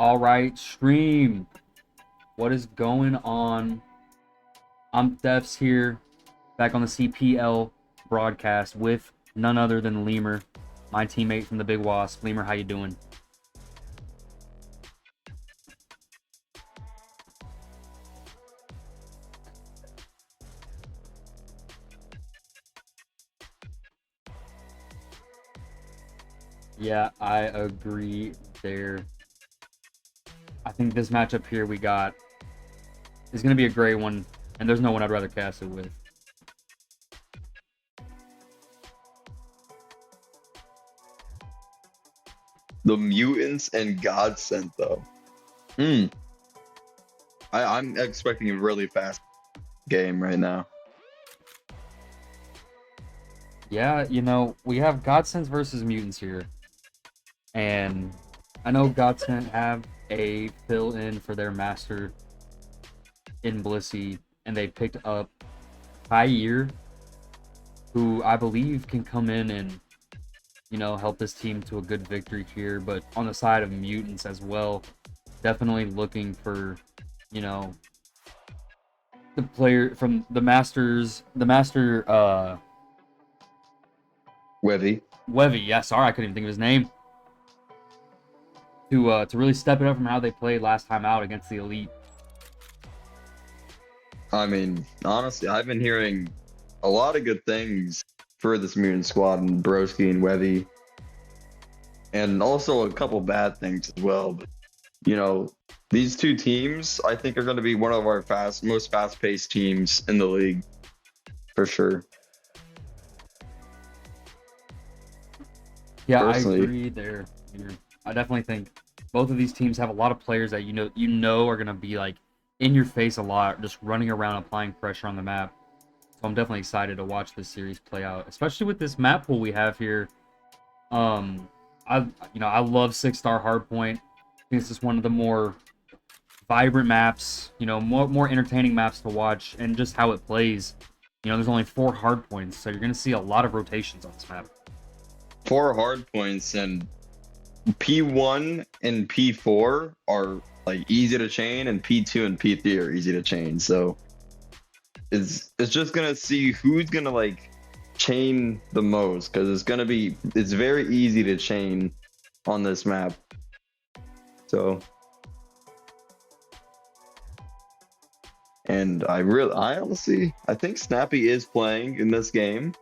All right, stream. What is going on? I'm Defs here, back on the CPL broadcast with none other than Lemur, my teammate from the Big Wasp. Lemur, how you doing? Yeah, I agree there. I think this matchup here we got is going to be a great one, and there's no one I'd rather cast it with. The Mutants and Godsent, though. I'm expecting a really fast game right now. Yeah, we have Godsent versus Mutants here. And I know Godsent have a fill-in for their master in Blissey, and they picked up High who I believe can come in and, help this team to a good victory here. But on the side of Mutants as well, definitely looking for, the player from the master, Webby. Wevy. Yeah, sorry, I couldn't even think of his name. To really step it up from how they played last time out against the Elite. I mean, honestly, I've been hearing a lot of good things for this Mutant squad and Broski and Webby. And also a couple bad things as well. But, these two teams, I think, are going to be one of our most fast-paced teams in the league. For sure. Yeah, personally. I agree there. I definitely think both of these teams have a lot of players that you know are going to be like in your face a lot, just running around applying pressure on the map. So I'm definitely excited to watch this series play out, especially with this map pool we have here. I love 6-star Hardpoint. I think it's just one of the more vibrant maps, more entertaining maps to watch, and just how it plays. There's only 4 hardpoints, so you're going to see a lot of rotations on this map. 4 hardpoints, and P1 and P4 are like easy to chain, and P2 and P3 are easy to chain. So it's just gonna see who's gonna like chain the most, because it's very easy to chain on this map. So, and I honestly think Snappy is playing in this game.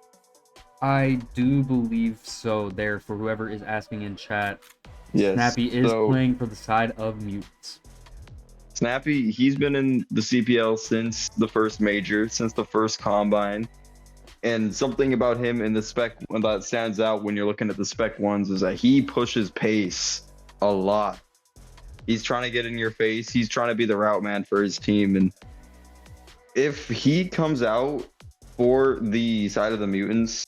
I do believe so there, for whoever is asking in chat. Yes, Snappy is playing for the side of Mutants. Snappy, he's been in the CPL since the first major, since the first combine. And something about him in the spec that stands out when you're looking at the spec ones is that he pushes pace a lot. He's trying to get in your face. He's trying to be the route man for his team. And if he comes out for the side of the Mutants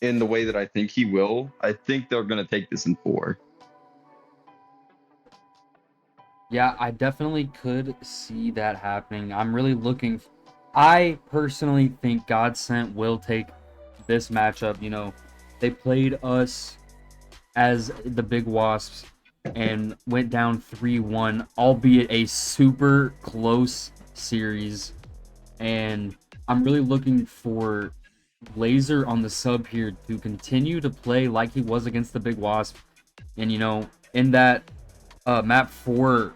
in the way that I think he will, I think they're going to take this in 4. Yeah, I definitely could see that happening. I'm really looking. I personally think Godsent will take this matchup. They played us as the Big Wasps and went down 3-1, albeit a super close series. And I'm really looking for Laser on the sub here to continue to play like he was against the Big Wasp. And, in that map 4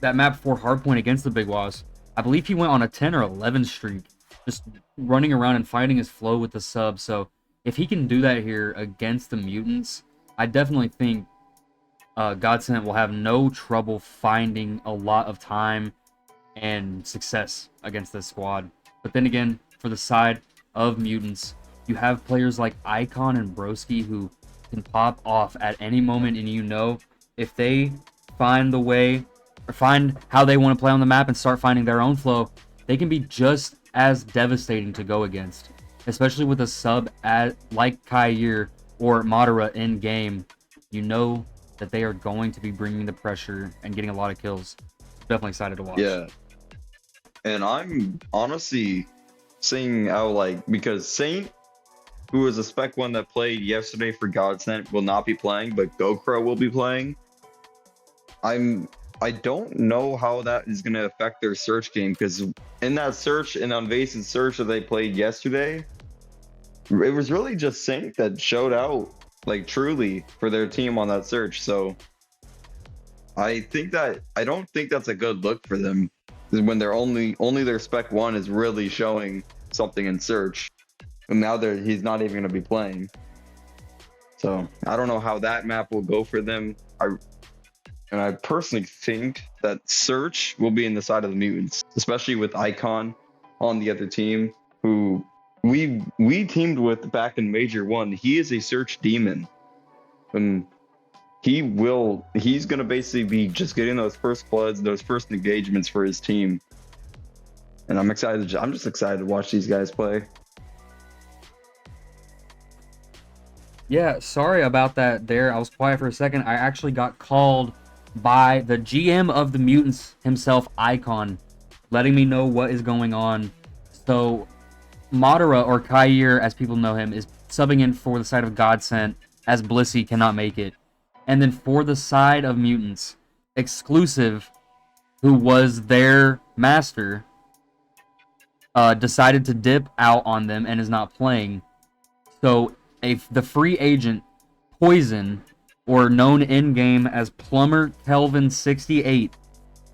hardpoint against the Big Wasp, I believe he went on a 10 or 11 streak, just running around and fighting his flow with the sub. So if he can do that here against the Mutants, I definitely think Godsent will have no trouble finding a lot of time and success against this squad. But then again, for the side of Mutants, you have players like Icon and Broski who can pop off at any moment, and if they find the way or find how they want to play on the map and start finding their own flow, they can be just as devastating to go against, especially with a sub like Kair or Madara in game. That they are going to be bringing the pressure and getting a lot of kills. Definitely excited to watch. Yeah, and I'm honestly seeing how, because Saint, who was a spec one that played yesterday for Godsent, will not be playing, but GoCro will be playing. I don't know how that is going to affect their search game, because in that search and on Vase's search that they played yesterday, it was really just Sync that showed out like truly for their team on that search. So I don't think that's a good look for them, is when they're only their spec one is really showing something in search, and now he's not even going to be playing. So I don't know how that map will go for them. I personally think that search will be in the side of the Mutants, especially with Icon on the other team, who we teamed with back in Major 1. He is a search demon. And he's gonna basically be just getting those first bloods, those first engagements for his team. And I'm excited. I'm just excited to watch these guys play. Yeah, sorry about that there. I was quiet for a second. I actually got called by the GM of the Mutants himself, Icon, letting me know what is going on. So, Madara, or Kair, as people know him, is subbing in for the side of Godsent, as Blissey cannot make it. And then for the side of Mutants, Exclusive, who was their master, decided to dip out on them and is not playing. So, the free agent, Poison, or known in-game as Plumber Kelvin 68,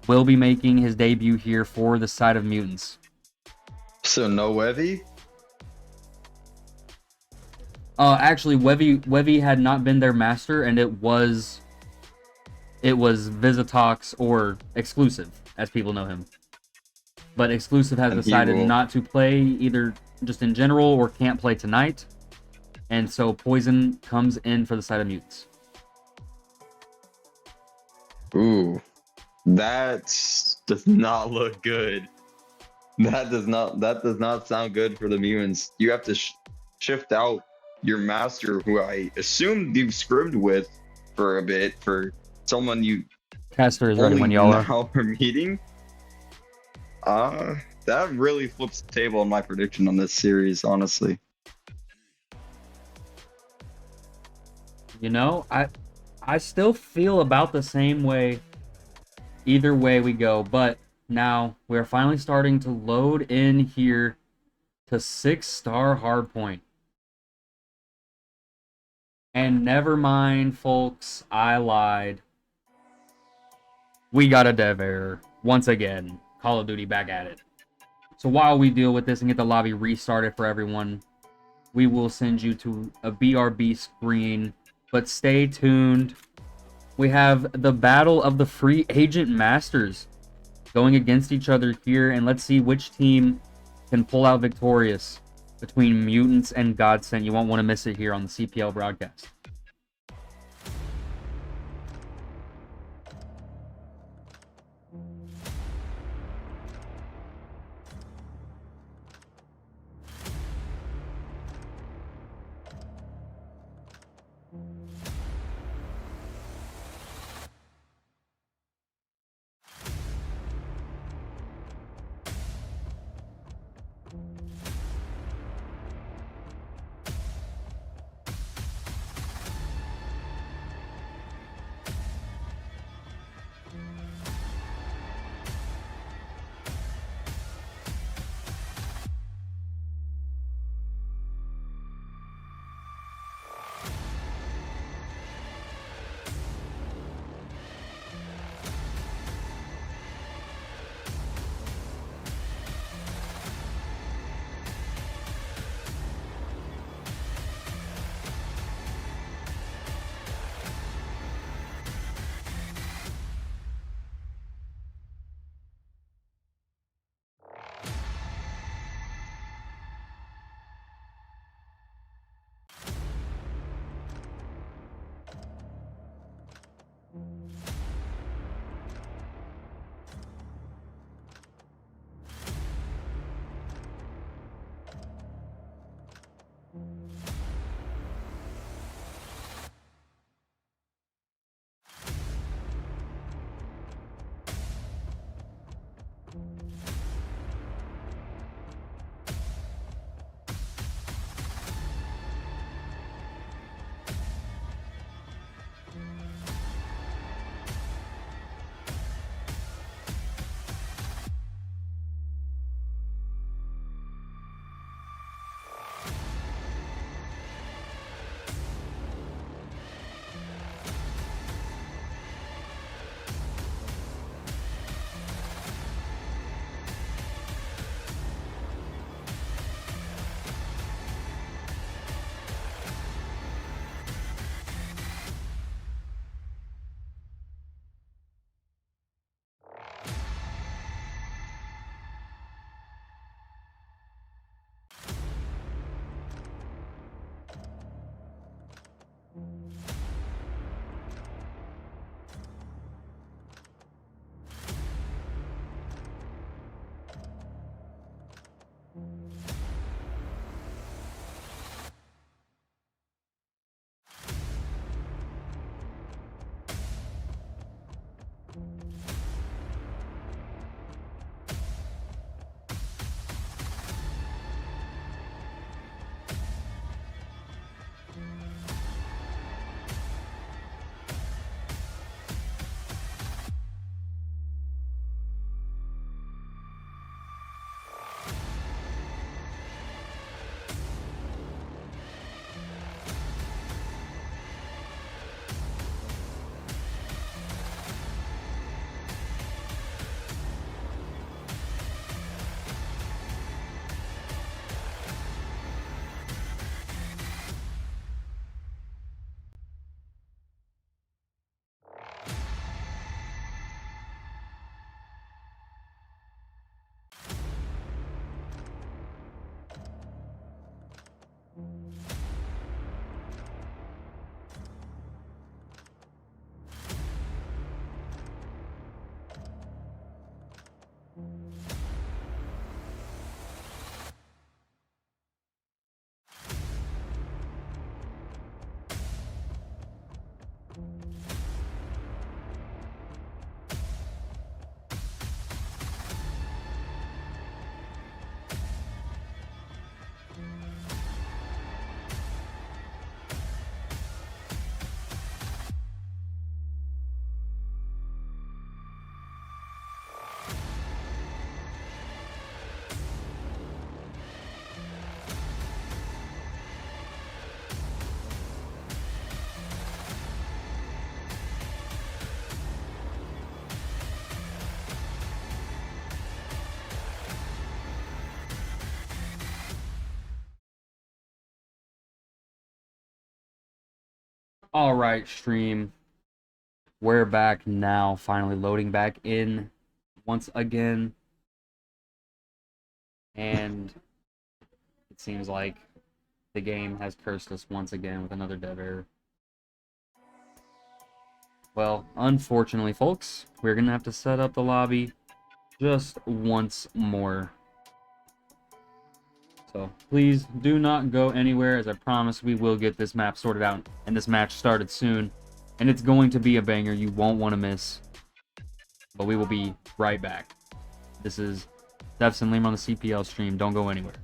will be making his debut here for the side of Mutants. So no Wevy? Actually, Wevy had not been their master, and it was Visitox or Exclusive, as people know him. But Exclusive has decided not to play, either just in general or can't play tonight. And so Poison comes in for the side of Mutants. Ooh, that does not look good. That does not sound good for the Mutants. You have to shift out your master, who I assume you've scribbed with for a bit, for someone you Caster is ready when y'all are. now are meeting. That really flips the table on my prediction on this series, honestly. You know, I still feel about the same way either way we go, but now we're finally starting to load in here to 6-star hardpoint. And never mind, folks, I lied. We got a dev error. Once again, Call of Duty back at it. So while we deal with this and get the lobby restarted for everyone, we will send you to a BRB screen. But stay tuned. We have the battle of the free agent masters going against each other here, and let's see which team can pull out victorious between Mutants and Godsent. You won't want to miss it here on the CPL broadcast. All right, stream. We're back now, finally loading back in once again. And it seems like the game has cursed us once again with another dev error. Well, unfortunately, folks, we're going to have to set up the lobby just once more. So please do not go anywhere, as I promise we will get this map sorted out and this match started soon. And it's going to be a banger you won't want to miss. But we will be right back. This is Stephs and Liam on the CPL stream. Don't go anywhere.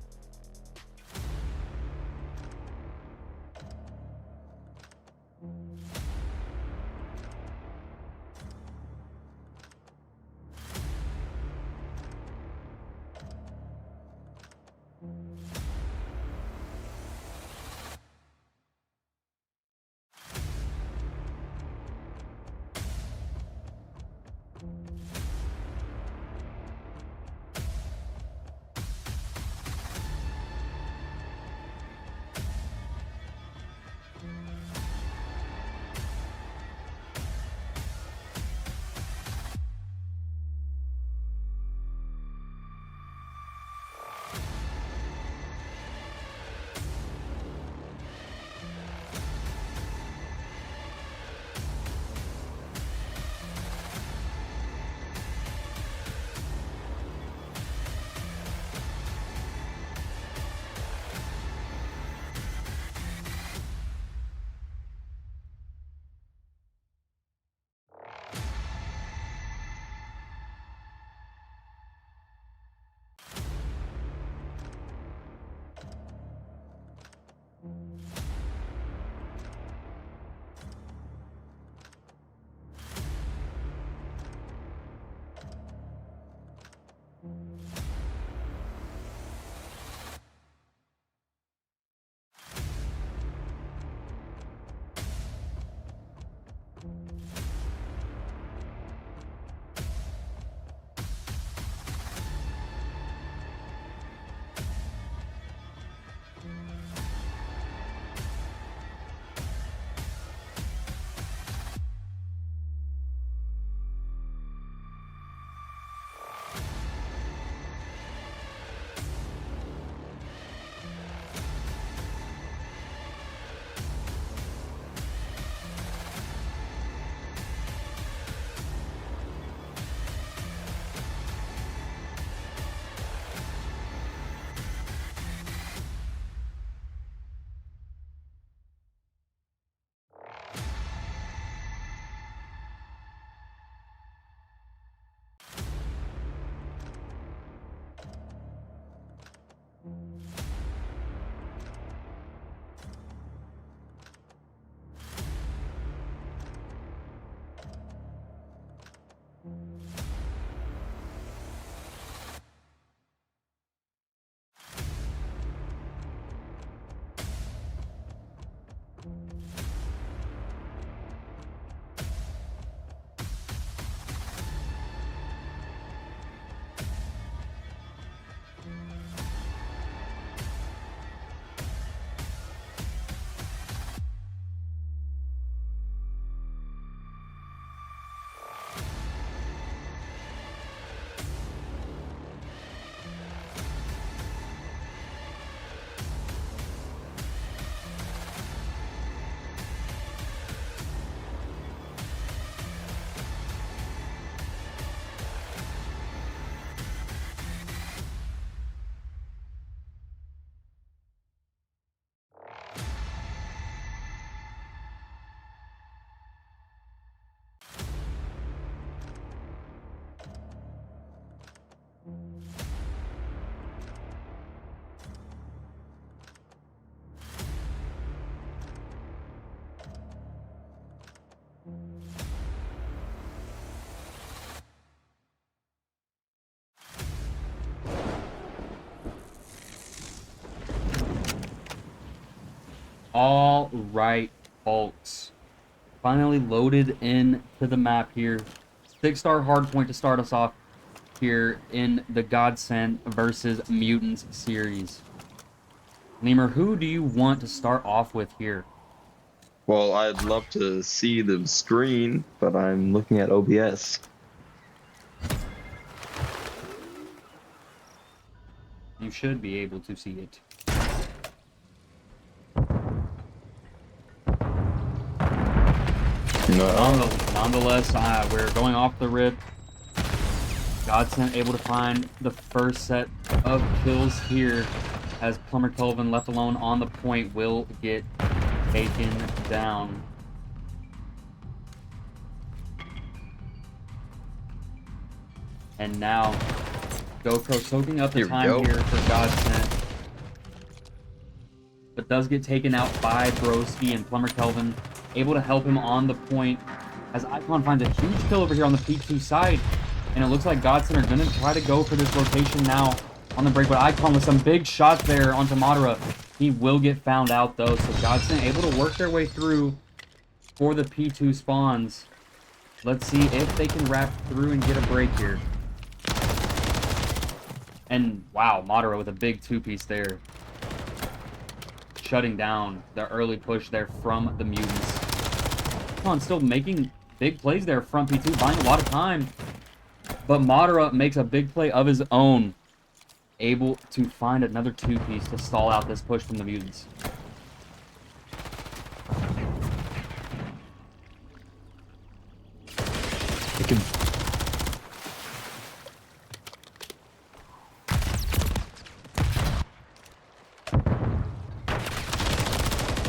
All right, folks. Finally loaded into the map here. 6-star hardpoint to start us off here in the Godsent versus Mutants series. Lemur, who do you want to start off with here? Well, I'd love to see the screen, but I'm looking at OBS. You should be able to see it. No. Nonetheless, we're going off the rip. Godsent able to find the first set of kills here, as Plumber Kelvin, left alone on the point, will get taken down. And now, GoPro soaking up the time here for Godsent, but does get taken out by Broski, and Plumber Kelvin able to help him on the point, as Icon finds a huge kill over here on the P2 side. And it looks like Godsent are going to try to go for this rotation now on the break. But Icon with some big shots there onto Madara. He will get found out, though. So Godsent able to work their way through for the P2 spawns. Let's see if they can wrap through and get a break here. And, wow, Madara with a big two-piece there. Shutting down the early push there from the Mutants. Icon still making big plays there from P2, buying a lot of time. But Madara makes a big play of his own, able to find another two-piece to stall out this push from the Mutants.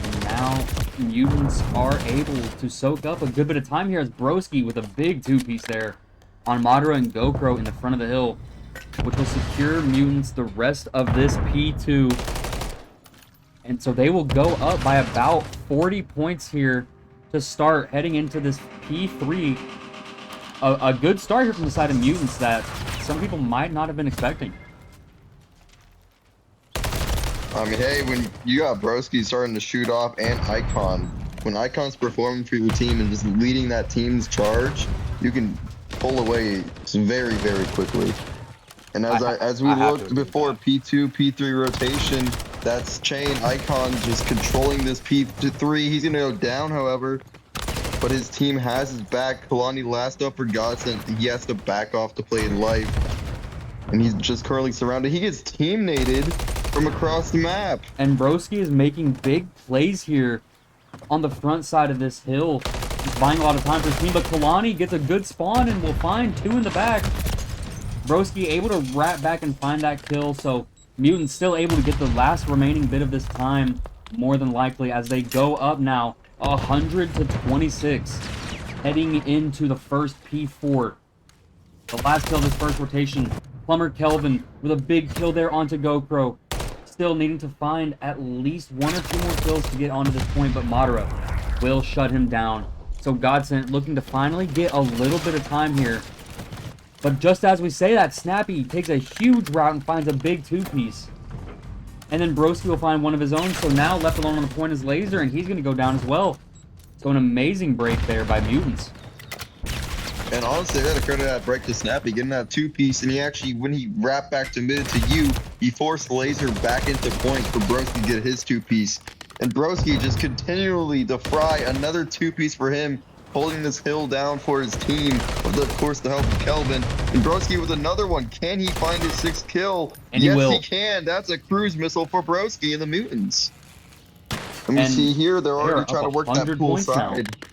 And now Mutants are able to soak up a good bit of time here, as Broski with a big two-piece there on Madara and GoPro in the front of the hill, which will secure Mutants the rest of this P2. And so they will go up by about 40 points here to start heading into this P3. A good start here from the side of Mutants that some people might not have been expecting. I mean, hey, when you got Broski starting to shoot off and Icon, when Icon's performing for your team and just leading that team's charge, you can pull away very, very quickly. And as we looked before P2, P3 rotation, that's Chain Icon just controlling this P3. He's gonna go down, however, but his team has his back. Kalani last up for Godsent. He has to back off to play in life, and he's just currently surrounded. He gets team-nated from across the map. And Broski is making big plays here on the front side of this hill. He's buying a lot of time for his team, but Kalani gets a good spawn and will find two in the back. Broski able to wrap back and find that kill, so Mutants still able to get the last remaining bit of this time, more than likely, as they go up now 100 to 26, heading into the first P4. The last kill of this first rotation, Plumber Kelvin with a big kill there onto GoPro. Still needing to find at least one or two more kills to get onto this point, but Madara will shut him down. So Godsent looking to finally get a little bit of time here. But just as we say that, Snappy takes a huge route and finds a big two-piece. And then Broski will find one of his own, so now left alone on the point is Laser, and he's going to go down as well. So an amazing break there by Mutants. And honestly, I gotta credit that break to Snappy, getting that two-piece, and he actually, when he wrapped back to mid to you, he forced Laser back into point for Broski to get his two-piece. And Broski just continually to fry another two-piece for him, holding this hill down for his team, with of course the help of Kelvin. And Broski with another one. Can he find his sixth kill? And yes, he will. He can. That's a cruise missile for Broski and the Mutants. And we see here, they're already trying to work that pool side. Now.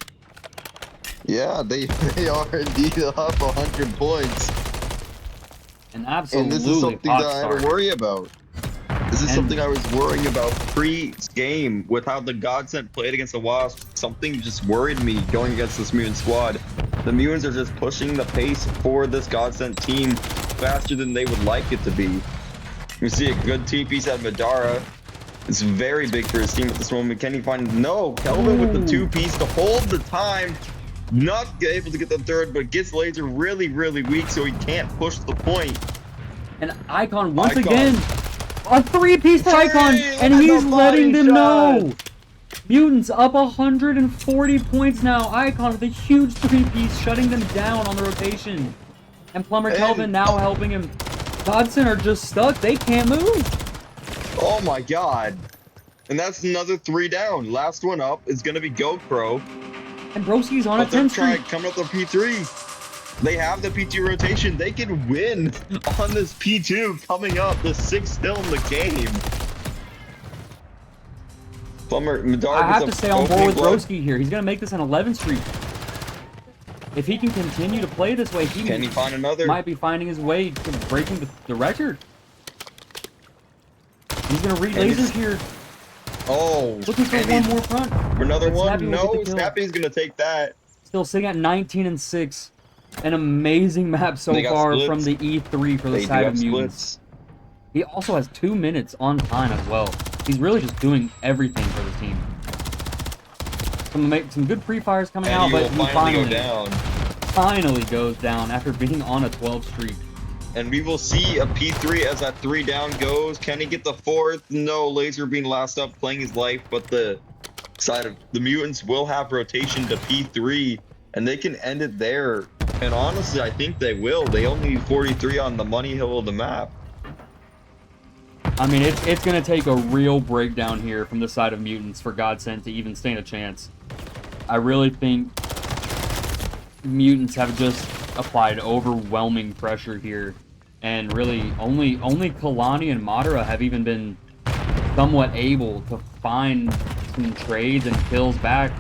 Yeah, they are indeed up 100 points. And absolutely, and this is something that I had to worry about. This is something I was worrying about pre-game with how the Godsent played against the Wasp. Something just worried me going against this Mutant squad. The Mutants are just pushing the pace for this Godsent team faster than they would like it to be. You see a good T-piece at Madara. It's very big for his team at this moment. Can he find... No, Kelvin with the two-piece to hold the time. Not able to get the third, but gets Laser really, really weak, so he can't push the point. And Icon once again, a three-piece for Icon, and he's letting them know. Mutants up 140 points now. Icon with a huge three-piece, shutting them down on the rotation. And Plumber Kelvin now helping him. Godsent are just stuck. They can't move. Oh my god. And that's another 3 down. Last one up is going to be GoPro. And Broski's on a But they're 10 trying streak. coming up the P3. They have the P2 rotation. They can win on this P2 coming up. The 6th hill in the game. Plumber, Madar I have to gets stay a on board with blood. Broski here. He's going to make this an 11 streak. If he can continue to play this way, Can he find another? might be finding his way to breaking the record. He's going to read lasers here. Oh, Looking for one more front. For another But one? Snappy will No, get the kill. Snappy's going to take that. Still sitting at 19-6. An amazing map so They got far splits. from the E3 for the They do side have of Mutants. splits. He also has 2 minutes on time as well. He's really just doing everything for the team. Some good pre-fires coming And out, he but will he finally go down. finally goes down after being on a 12 streak. And we will see a P3 as that 3 down goes. Can he get the 4th? No, Laser being last up, playing his life, but the side of the Mutants will have rotation to P3, and they can end it there. And honestly, I think they will. They only need 43 on the money hill of the map. I mean, it's going to take a real breakdown here from the side of Mutants for Godsent to even stand a chance. I really think Mutants have just applied overwhelming pressure here. And really, only Kalani and Madara have even been somewhat able to find some trades and kills back.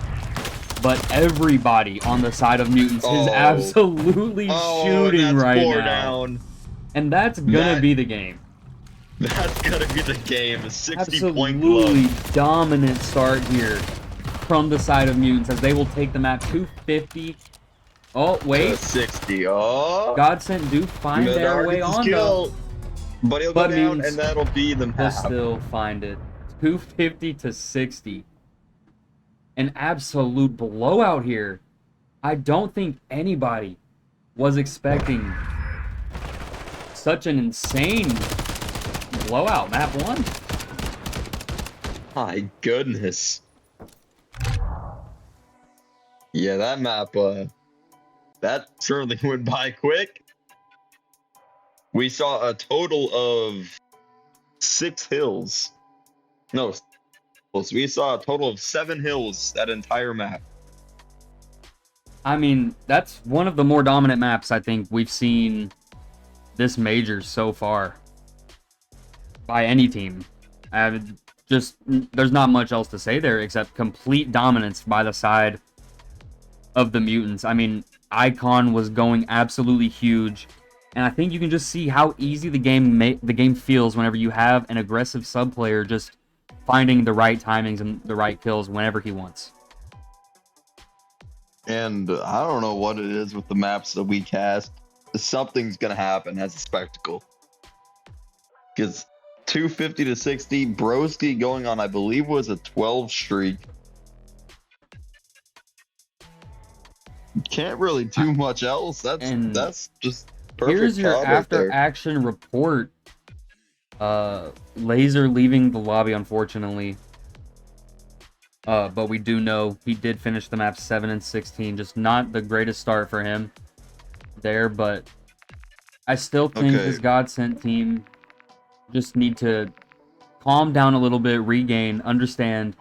But everybody on the side of Mutants is absolutely shooting and that's right 4 now. down. And that's going to be the game. That's gonna be the game. A 60-point Absolutely club. dominant start here from the side of Mutants as they will take the map 250. Oh, wait. 60. Oh. Godsent do find their way on though. But he'll go down, Mutants and that'll be the will map. still find it. 250 to 60. An absolute blowout here. I don't think anybody was expecting such an insane blowout. Map 1. My goodness. Yeah, that map, that certainly went by quick. We saw a total of 6 hills. No, we saw a total of 7 hills that entire map. I mean, that's one of the more dominant maps I think we've seen this major so far by any team. There's not much else to say there except complete dominance by the side of the Mutants. I mean, Icon was going absolutely huge, and I think you can just see how easy the game feels whenever you have an aggressive sub player just finding the right timings and the right kills whenever he wants. And I don't know what it is with the maps that we cast. Something's gonna happen as a spectacle. Because 250 to 60, Broski going on, I believe, was a 12 streak. Can't really do much else. That's just perfect. Here's your after action report. Laser leaving the lobby, unfortunately. But we do know he did finish the map 7-16. Just not the greatest start for him there, but I still think this Godsent team just need to calm down a little bit, regain, understand.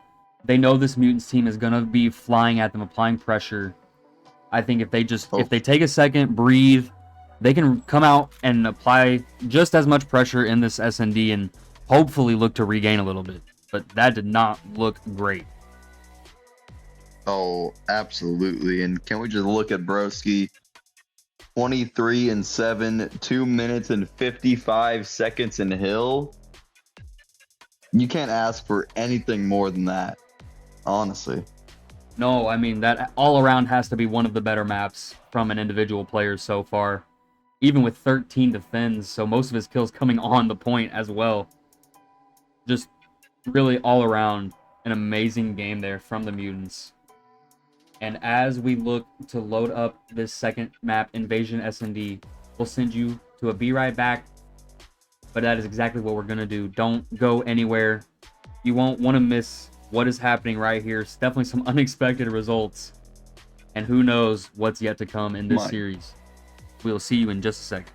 They know this Mutants team is going to be flying at them, applying pressure. I think if they take a second, breathe, they can come out and apply just as much pressure in this S&D and hopefully look to regain a little bit. But that did not look great. Oh, absolutely. And can we just look at Broski? 23-7, 2 minutes and 55 seconds in Hill. You can't ask for anything more than that, honestly. No, I mean, that all around has to be one of the better maps from an individual player so far. Even with 13 defends, so most of his kills coming on the point as well. Just really all around an amazing game there from the Mutants. And as we look to load up this second map, Invasion S&D, we'll send you to a Be Right Back. But that is exactly what we're going to do. Don't go anywhere. You won't want to miss what is happening right here. It's definitely some unexpected results. And who knows what's yet to come in this series. We'll see you in just a second.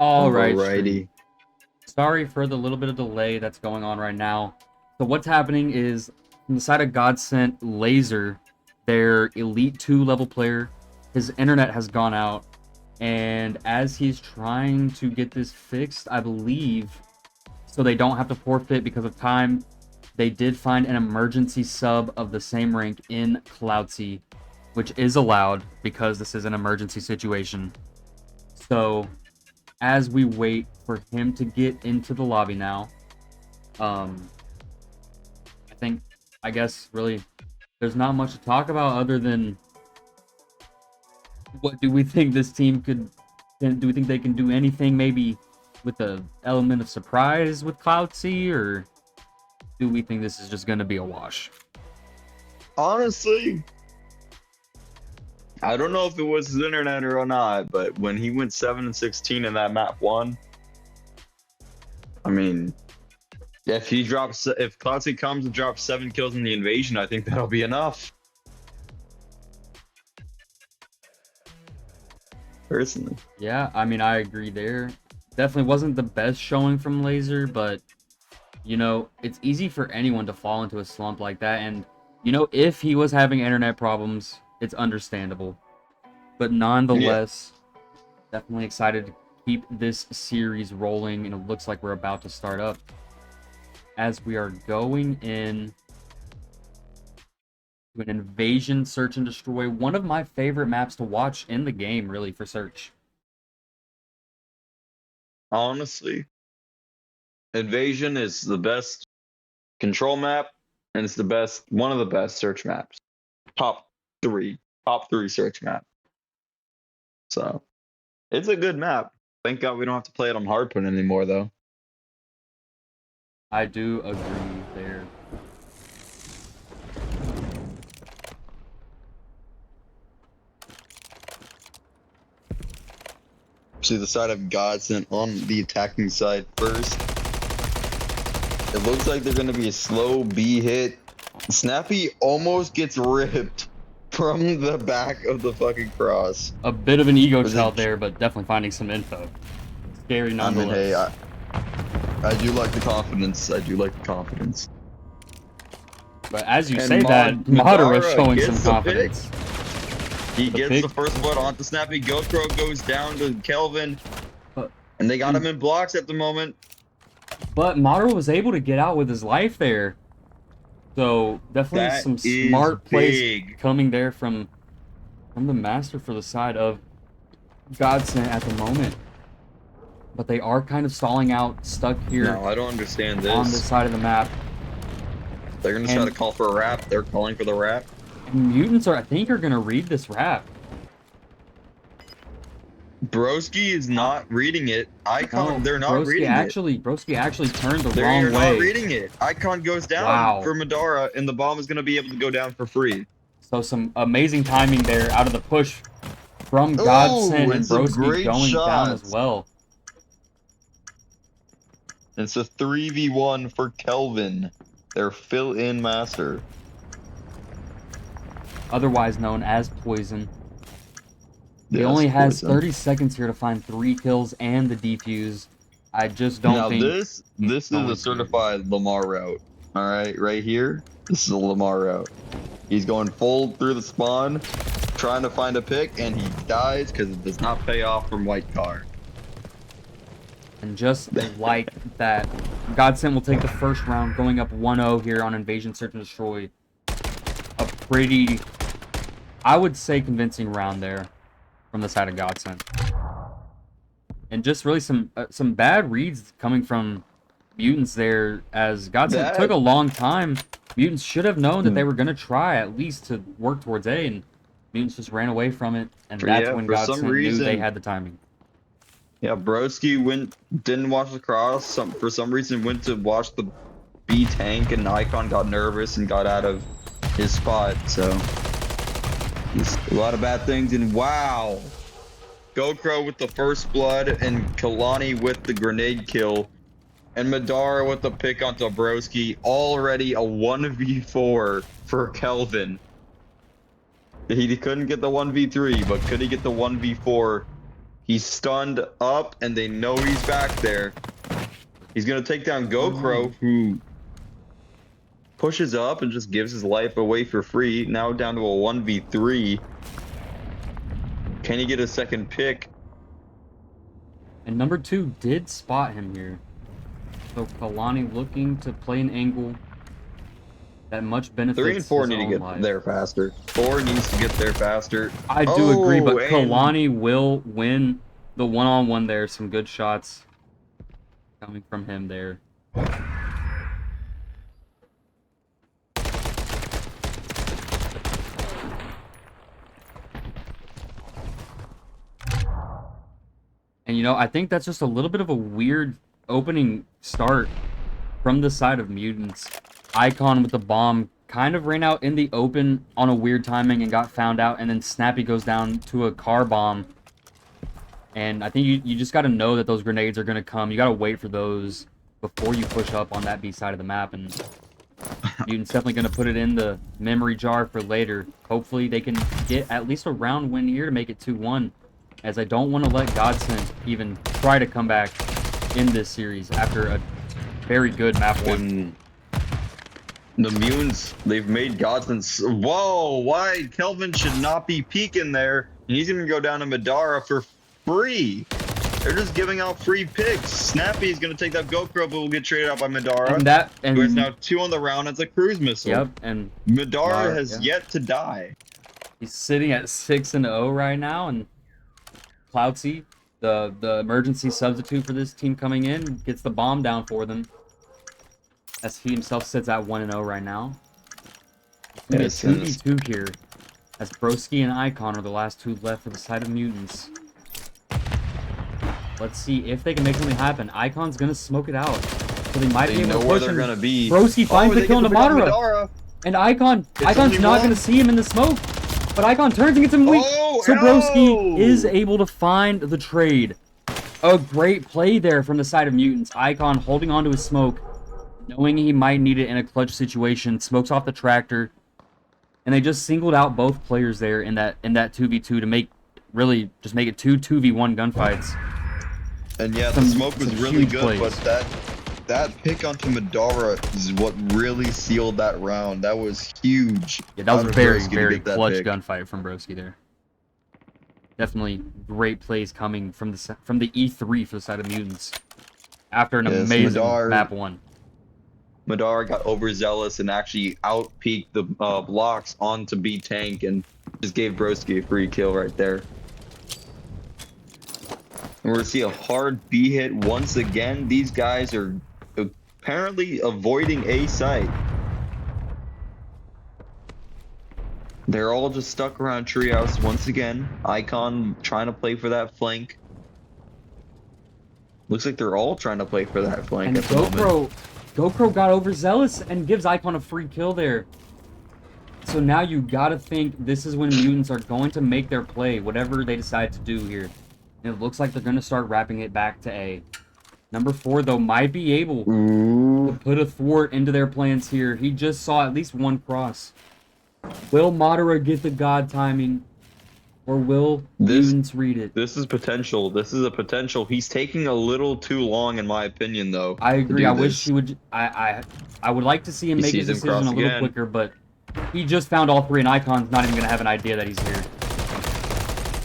All right, stream. Alrighty. Sorry for the little bit of delay that's going on right now. So what's happening is from the side of Godsent, Laser, their Elite 2 level player, his internet has gone out. And as he's trying to get this fixed, I believe, so they don't have to forfeit because of time, they did find an emergency sub of the same rank in Cloudsy, which is allowed because this is an emergency situation. So as we wait for him to get into the lobby now, I guess really there's not much to talk about other than what do we think this team do we think they can do anything maybe with the element of surprise with Cloudsy, or do we think this is just going to be a wash? Honestly, I don't know if it was his internet or not, but when he went 7-16 in that map 1, I mean, if Cloudsy comes and drops 7 kills in the invasion, I think that'll be enough. Personally. Yeah, I mean, I agree there. Definitely wasn't the best showing from Laser, but, you know, it's easy for anyone to fall into a slump like that. And, you know, if he was having internet problems, it's understandable. But nonetheless, definitely excited to keep this series rolling, and it looks like we're about to start up. As we are going in to an invasion search and destroy, one of my favorite maps to watch in the game, really, for search. Honestly, invasion is the best control map, and it's one of the best search maps. Top three search map. So it's a good map. Thank God we don't have to play it on hardpoint anymore, though. I do agree there. See the side of Godsent on the attacking side first. It looks like they're going to be a slow B hit. Snappy almost gets ripped from the back of the fucking cross. A bit of an ego child there, but definitely finding some info. Scary nonetheless. I mean, hey, I do like the confidence. But as you say that, Madara is showing some confidence. He gets the first blood onto Snappy. GoPro goes down to Kelvin. And they got him in blocks at the moment. But Madara was able to get out with his life there. So definitely some smart plays coming there from the master for the side of Godsent at the moment. But they are kind of stalling out, stuck here. No, I don't understand this. On this side of the map. They're going to try to call for a wrap. They're calling for the wrap. Mutants I think are going to read this wrap. Broski is not reading it. Icon, they're not reading it. Broski actually turned the wrong They're way. not reading it. Icon goes down for Madara, and the bomb is going to be able to go down for free. So some amazing timing there out of the push from Godsent, and Broski going down as well. It's a 3v1 for Kelvin, their fill-in master. Otherwise known as Poison. He only has 30 seconds here to find 3 kills and the defuse. I just don't think... This is a certified Lamar route. Alright, right here. This is a Lamar route. He's going full through the spawn, trying to find a pick, and he dies because it does not pay off from white car. And just like that, Godsent will take the first round, going up 1-0 here on Invasion Search and Destroy. A pretty, I would say, convincing round there from the side of Godsent. And just really some bad reads coming from Mutants there, as Godsent took a long time. Mutants should have known that they were going to try at least to work towards A, and Mutants just ran away from it, and that's when Godsent knew they had the timing. Yeah, Broski didn't watch the cross. For some reason went to watch the B tank, and Icon got nervous and got out of his spot. So just a lot of bad things. And wow, GoPro with the first blood, and Kalani with the grenade kill, and Madara with the pick onto Broski. Already a 1v4 for Kelvin. He couldn't get the 1v3, but could he get the 1v4 He's stunned up, and they know he's back there. He's gonna take down GoPro, who pushes up and just gives his life away for free. Now down to a 1v3. Can he get a second pick? And number 2 did spot him here. So Kalani looking to play an angle that much benefits 3 and 4 his need to own get life. there faster. 4 needs to get there faster. I do agree, but and Kalani will win the one-on-one there. Some good shots coming from him there. And, you know, I think that's just a little bit of a weird opening start from the side of Mutants. Icon with the bomb kind of ran out in the open on a weird timing and got found out, and then Snappy goes down to a car bomb. And I think you just got to know that those grenades are going to come. You got to wait for those before you push up on that B side of the map. And Mutants definitely going to put it in the memory jar for later. Hopefully they can get at least a round win here to make it 2-1. As I don't want to let Godsent even try to come back in this series after a very good map 1. The Mutants, they've made Godsent. Whoa, why? Kelvin should not be peeking there. He's going to go down to Madara for free. They're just giving out free picks. Snappy is going to take that GoPro, but will get traded out by Madara. There's now 2 on the round. It's a cruise missile. Yep, and Madara has yet to die. He's sitting at 6-0 right now, and Cloudsy, the emergency substitute for this team coming in, gets the bomb down for them. As he himself sits at 1-0 right now. It's gonna be a 2v2 here. As Broski and Icon are the last 2 left for the side of Mutants. Let's see if they can make something happen. Icon's gonna smoke it out. So they might be able to push where they're him. gonna be. Broski finds the kill into Madara. And Icon's not gonna see him in the smoke. But Icon turns and gets him weak. So Broski is able to find the trade. A great play there from the side of Mutants. Icon holding onto his smoke, knowing he might need it in a clutch situation, smokes off the tractor. And they just singled out both players there in that 2v2 to make it 2 2v1 gunfights. And yeah, the smoke was really good, but that pick onto Madara is what really sealed that round. That was huge. Yeah, that was a very, very clutch gunfight from Broski there. Definitely great plays coming from the E3 for the side of Mutants after an amazing map 1. Madara got overzealous and actually out-peeked the blocks onto B tank and just gave Broski a free kill right there. And we're going to see a hard B hit once again. These guys are apparently avoiding A site. They're all just stuck around Treehouse once again. Icon trying to play for that flank. Looks like they're all trying to play for that flank and at the moment. GoPro got overzealous and gives Icon a free kill there. So now you gotta think this is when Mutants are going to make their play, whatever they decide to do here. And it looks like they're gonna start wrapping it back to A. Number 4, though, might be able to put a thwart into their plans here. He just saw at least 1 cross. Will Madara get the god timing? Or will Mutants read it? This is potential. This is a potential. He's taking a little too long, in my opinion, though. I agree. I wish he would. I would like to see him make his decision a little quicker, but he just found all 3, and Icon's not even going to have an idea that he's here.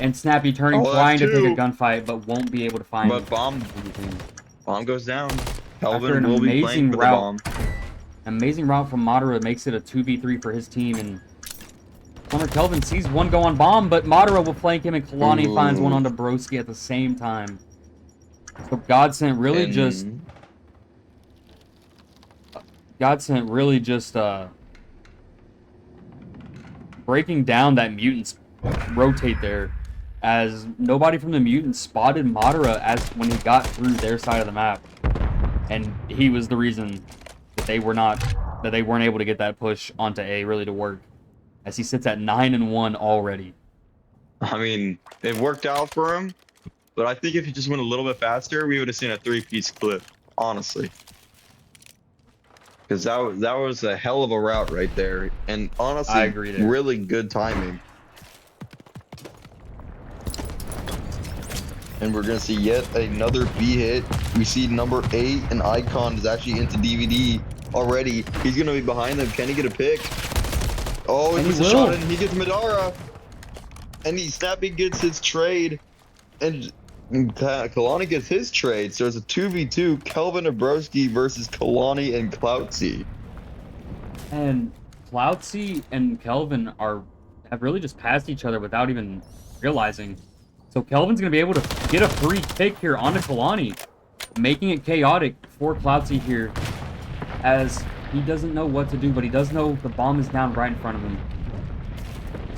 And Snappy turning, trying to take a gunfight, but won't be able to find anything. Bomb goes down. After an amazing route. Amazing route from Madara makes it a 2v3 for his team, and Connor Kelvin sees 1 go on bomb, but Madara will flank him, and Kalani finds 1 onto Broski at the same time. So Godsent really just breaking down that Mutants rotate there, as nobody from the Mutants spotted Madara when he got through their side of the map, and he was the reason that they weren't able to get that push onto A really to work, as he sits at 9-1 already. I mean, it worked out for him, but I think if he just went a little bit faster, we would have seen a 3-piece clip, honestly. Because that was a hell of a route right there, and honestly, I agree there. Really good timing. And we're gonna see yet another B hit. We see number 8, and Icon is actually into DVD already. He's gonna be behind them. Can he get a pick? Oh, he And puts he a shot will. in. He gets Madara. And Snappy gets his trade. And Kalani gets his trade. So it's a 2v2. Kelvin Abrowski versus Kalani and Cloutsy. And Cloutsy and Kelvin have really just passed each other without even realizing. So Kelvin's going to be able to get a free pick here onto Kalani, making it chaotic for Cloutsy here, as he doesn't know what to do, but he does know the bomb is down right in front of him.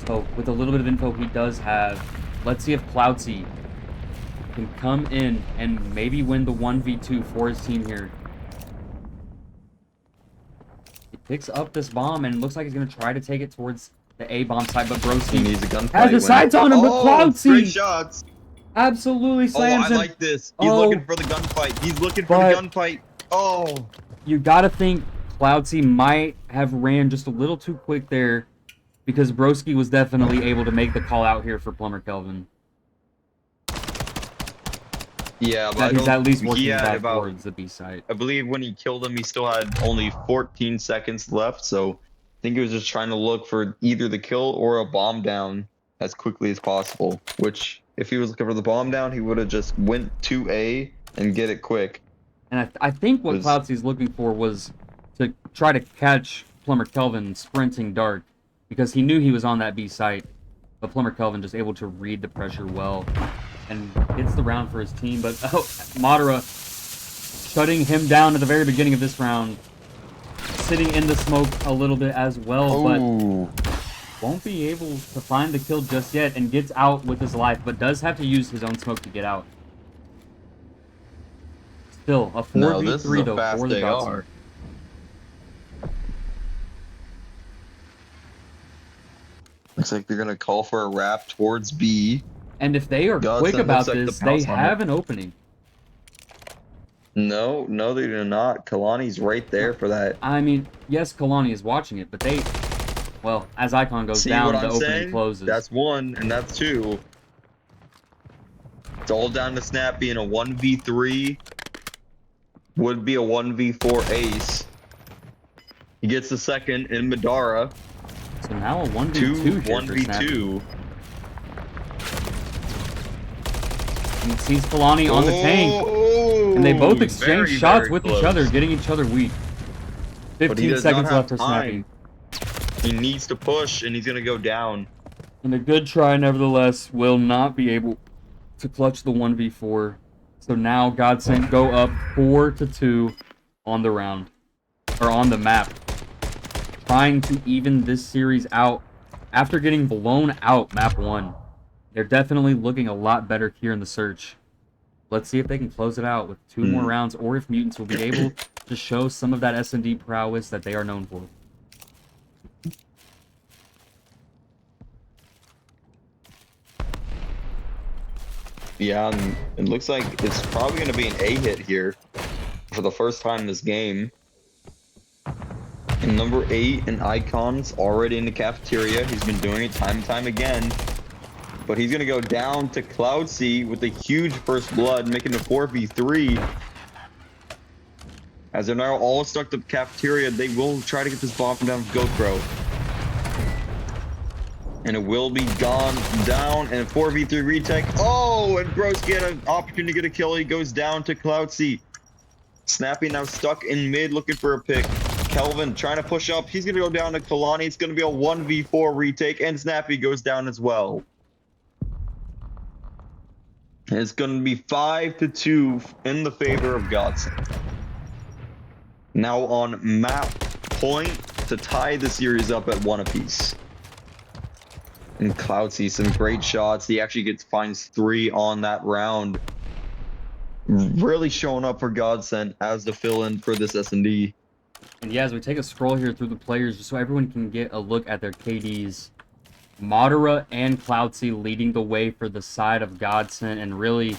So with a little bit of info he does have, let's see if Cloutsy can come in and maybe win the 1v2 for his team here. He picks up this bomb and looks like he's going to try to take it towards the A-bomb side, but Broski Needs a gunfight has the sights on him, but Cloutsy. Great Cloutsy shots. absolutely slams him. I like this. He's looking for the gunfight. He's looking for the gunfight. Oh. You got to think Cloutsy might have ran just a little too quick there, because Broski was definitely able to make the call out here for Plumber Kelvin. Yeah, but that he's at least working back towards the B site. I believe when he killed him, he still had only 14 seconds left, so I think he was just trying to look for either the kill or a bomb down as quickly as possible, which, if he was looking for the bomb down, he would have just went to A and get it quick. And I think what Cloutsy's looking for was to try to catch Plumber Kelvin sprinting dark, because he knew he was on that B site, but Plumber Kelvin just able to read the pressure well and gets the round for his team. But Madara shutting him down at the very beginning of this round, sitting in the smoke a little bit as well, but won't be able to find the kill just yet, and gets out with his life, but does have to use his own smoke to get out. Still, a 4v3 though for the Godsent. Looks like they're going to call for a wrap towards B. And if they are quick about this, they have an opening. No, they do not. Kalani's right there for that. I mean, yes, Kalani is watching it, but they... Well, as Icon goes down, the opening closes. That's 1, and that's 2. It's all down to Snappy in a 1v3. Would be a 1v4 ace. He gets the second in Madara. So now a 1v2 here 1v2. And sees Kalani on the tank. And they both exchange shots with each other, getting each other weak. 15 seconds left for Snappy. He needs to push, and he's going to go down. And a good try, nevertheless, will not be able to clutch the 1v4. So now Godsent go up 4-2 on the round. Or on the map. Trying to even this series out after getting blown out map 1. They're definitely looking a lot better here in the search. Let's see if they can close it out with 2 more rounds, or if Mutants will be able to show some of that S&D prowess that they are known for. Yeah, and it looks like it's probably going to be an A hit here for the first time this game. And number 8 and Icon's already in the cafeteria. He's been doing it time and time again. But he's going to go down to Cloutsy with a huge first blood, making it 4v3. As they're now all stuck to the cafeteria, they will try to get this bomb down with GoPro. And it will be gone down, and a 4v3 retake. Oh, and Broski had an opportunity to get a kill. He goes down to Cloutsy. Snappy now stuck in mid, looking for a pick. Kelvin trying to push up. He's going to go down to Kalani. It's going to be a 1v4 retake, and Snappy goes down as well. And it's going to be 5-2 in the favor of Godsent. Now on map point to tie the series up at 1 apiece. And Cloutsy, some great shots. He actually finds 3 on that round. Really showing up for Godsent as the fill-in for this S&D. And yeah, as we take a scroll here through the players, just so everyone can get a look at their KDs. Madara and Cloutsy leading the way for the side of Godsent, and really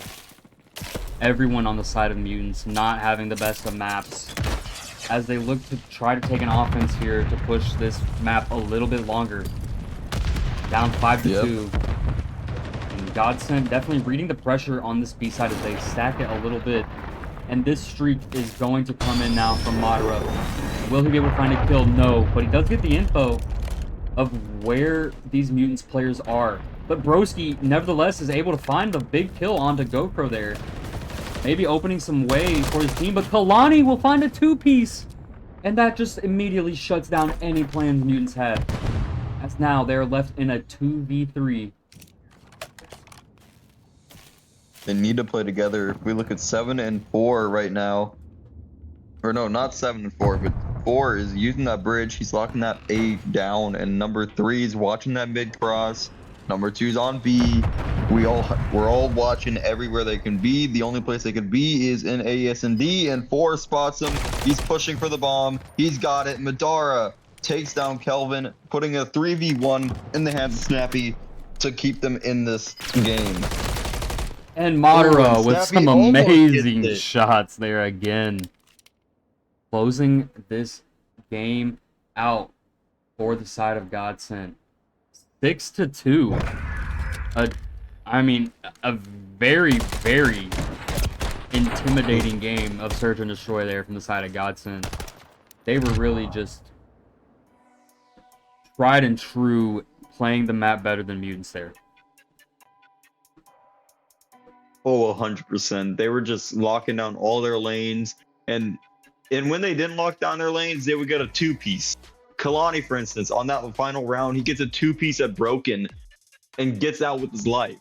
everyone on the side of Mutants not having the best of maps, as they look to try to take an offense here to push this map a little bit longer. Down 5-2. And Godsent definitely reading the pressure on this B side as they stack it a little bit. And this streak is going to come in now from Madara. Will he be able to find a kill? No, but he does get the info of where these Mutants players are. But Broski, nevertheless, is able to find the big kill onto GoPro there. Maybe opening some way for his team, but Kalani will find a 2-piece. And that just immediately shuts down any plans Mutants had. As now they're left in a 2v3. They need to play together. If we look at 7 and 4 right now, or no, not 7 and 4, but 4 is using that bridge. He's locking that A down, and number 3 is watching that mid cross. Number 2's on B. We're all watching everywhere they can be. The only place they could be is in A&D, and 4 spots him. He's pushing for the bomb. He's got it. Madara takes down Kelvin, putting a 3v1 in the hands of Snappy to keep them in this game. And Madara Ooh, with some amazing shots there again. Closing this game out for the side of Godsent. 6-2. I mean, a very, very intimidating game of Search and Destroy there from the side of Godsent. They were really just tried and true, playing the map better than Mutants there. Oh, 100%. They were just locking down all their lanes, and when they didn't lock down their lanes, they would get a 2-piece. Kalani, for instance, on that final round, he gets a 2-piece at Broken and gets out with his life.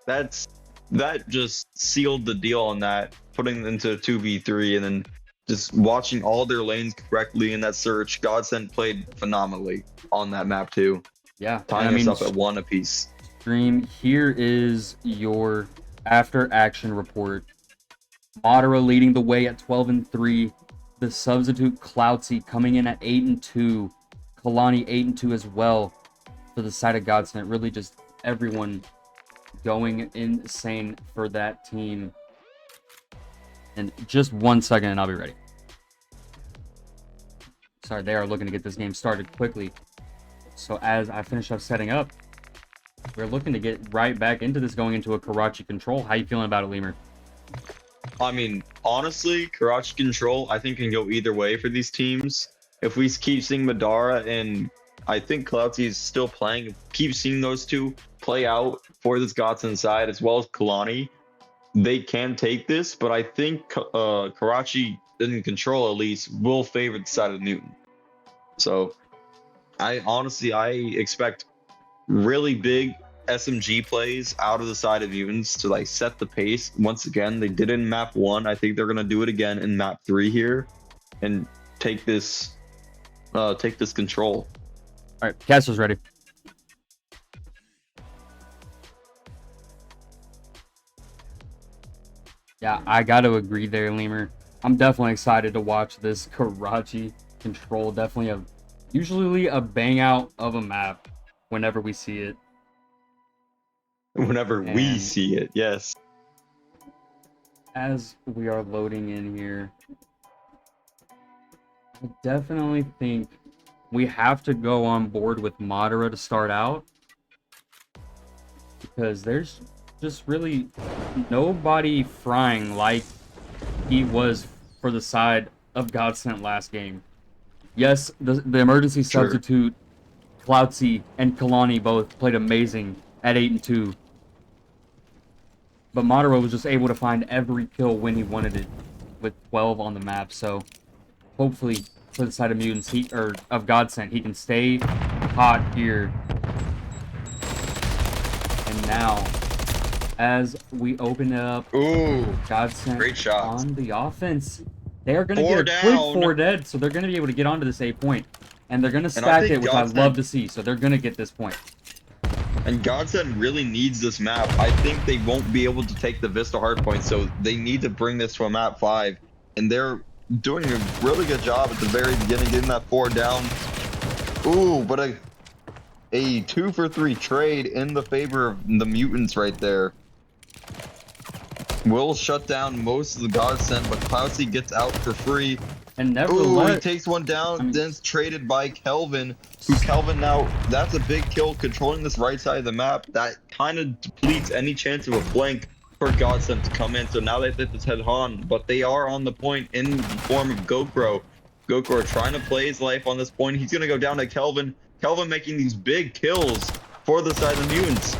That just sealed the deal on that, putting them into a 2v3, and then just watching all their lanes correctly in that search. Godsent played phenomenally on that map too. Yeah, tying us up at 1 apiece. Stream, here is your after action report. Madara leading the way at 12-3. The substitute Cloutsy coming in at 8-2. Kalani 8-2 as well for the side of Godsent. Really just everyone going insane for that team. And just 1 second and I'll be ready. Sorry, they are looking to get this game started quickly. So as I finish up setting up, we're looking to get right back into this, going into a Karachi control. How you feeling about it, Lemur? I mean, honestly, Karachi control, I think, can go either way for these teams. If we keep seeing Madara, and I think Cloudsy is still playing, keep seeing those two play out for this Godsent side, as well as Kalani, they can take this, but I think Karachi, in control at least, will favor the side of Newton. So, I expect really big SMG plays out of the side of Mutants to like set the pace. Once again, they did it in map 1. I think they're gonna do it again in map 3 here, and take this control. All right, Castro's ready. Yeah, I got to agree there, Lemur. I'm definitely excited to watch this Karachi control. Definitely usually a bang out of a map whenever we see it. Whenever we see it, yes. As we are loading in here, I definitely think we have to go on board with Madara to start out, because there's just really nobody frying like he was for the side of Godsent last game. Yes, the emergency substitute, Cloutsy and Kalani both played amazing at 8-2. But Madara was just able to find every kill when he wanted it, with 12 on the map. So hopefully for the side of Mutants, of Godsent, he can stay hot here. And now, as we open it up, Godsent great shot on the offense. They are going to get a quick 4 dead, so they're going to be able to get onto this A point. And they're going to stack it, which I love to see. So they're going to get this point. And Godsent really needs this map. I think they won't be able to take the Vista hardpoint, so they need to bring this to a map 5. And they're doing a really good job at the very beginning, getting that 4 down. Ooh, but a 2-for-3 trade in the favor of the Mutants right there. Will shut down most of the Godsent, but Cloudsy gets out for free. And nevertheless, he takes one down, then it's traded by Kelvin, who Kelvin now, that's a big kill, controlling this right side of the map. That kind of depletes any chance of a flank for Godsent to come in. So now they hit this head on, but they are on the point in the form of Gokro. Gokro trying to play his life on this point. He's going to go down to Kelvin. Kelvin making these big kills for the side of the Mutants.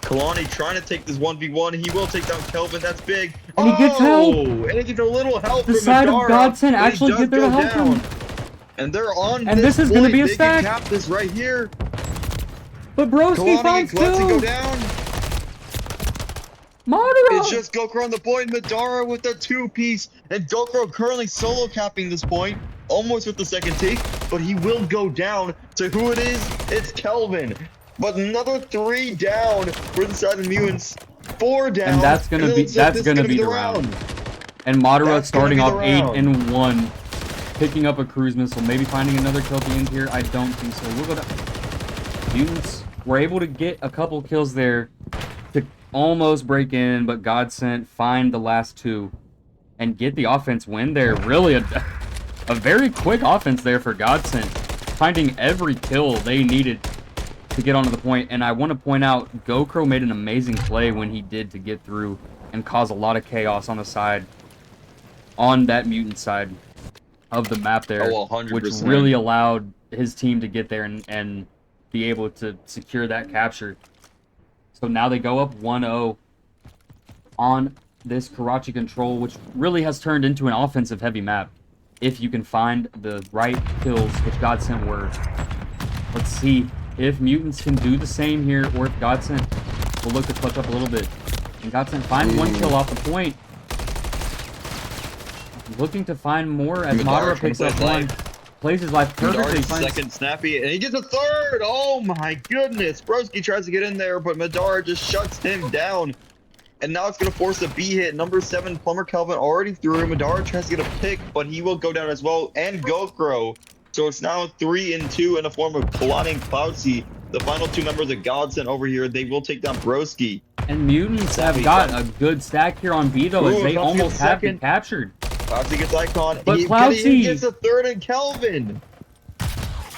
Kalani trying to take this 1v1. He will take down Kelvin. That's big. And he gets help. And he gets a little help The from side of Madara, Godsent but he actually does get there to go help down. him. And they're on And this is going to be a They stack. can cap this right here. But Broski Kalani finds lets it go two. down. Madara. It's just Gokro on the point. Madara with the 2-piece. And Gokro currently solo capping this point. Almost with the second take. But he will go down to who it is. It's Kelvin. But another 3 down for the side of the Mutants. 4 down. And that's gonna be the round. And Madara starting off 8-1, picking up a cruise missile, maybe finding another kill at the end here. I don't think so. We'll go down. Mutants were able to get a couple kills there to almost break in, but Godsent find the last 2 and get the offense win there. Really a very quick offense there for Godsent, finding every kill they needed to get onto the point. And I want to point out, Gokro made an amazing play when he did to get through and cause a lot of chaos on the side, on that Mutant side of the map there, which really allowed his team to get there and be able to secure that capture. So now they go up 1-0 on this Karachi control, which really has turned into an offensive heavy map if you can find the right kills, which Godsent were. Let's see if Mutants can do the same here, or if Godsent will look to clutch up a little bit. And Godsent finds 1 kill off the point. Looking to find more as Madara picks up 1. Plays his life perfectly. Second snappy, and he gets a 3rd. Oh my goodness. Broski tries to get in there, but Madara just shuts him down. And now it's going to force a B hit. Number 7, Plumber Kelvin already threw. Madara tries to get a pick, but he will go down as well. And Gokro. So it's now 3-2 in the form of Kalani and Cloudsy. The final 2 members of Godsent over here, they will take down Broski. And Mutants have got a good stack here on B, though, as they almost have been captured. Cloudsy gets Icon. But he gets a 3rd in Kelvin.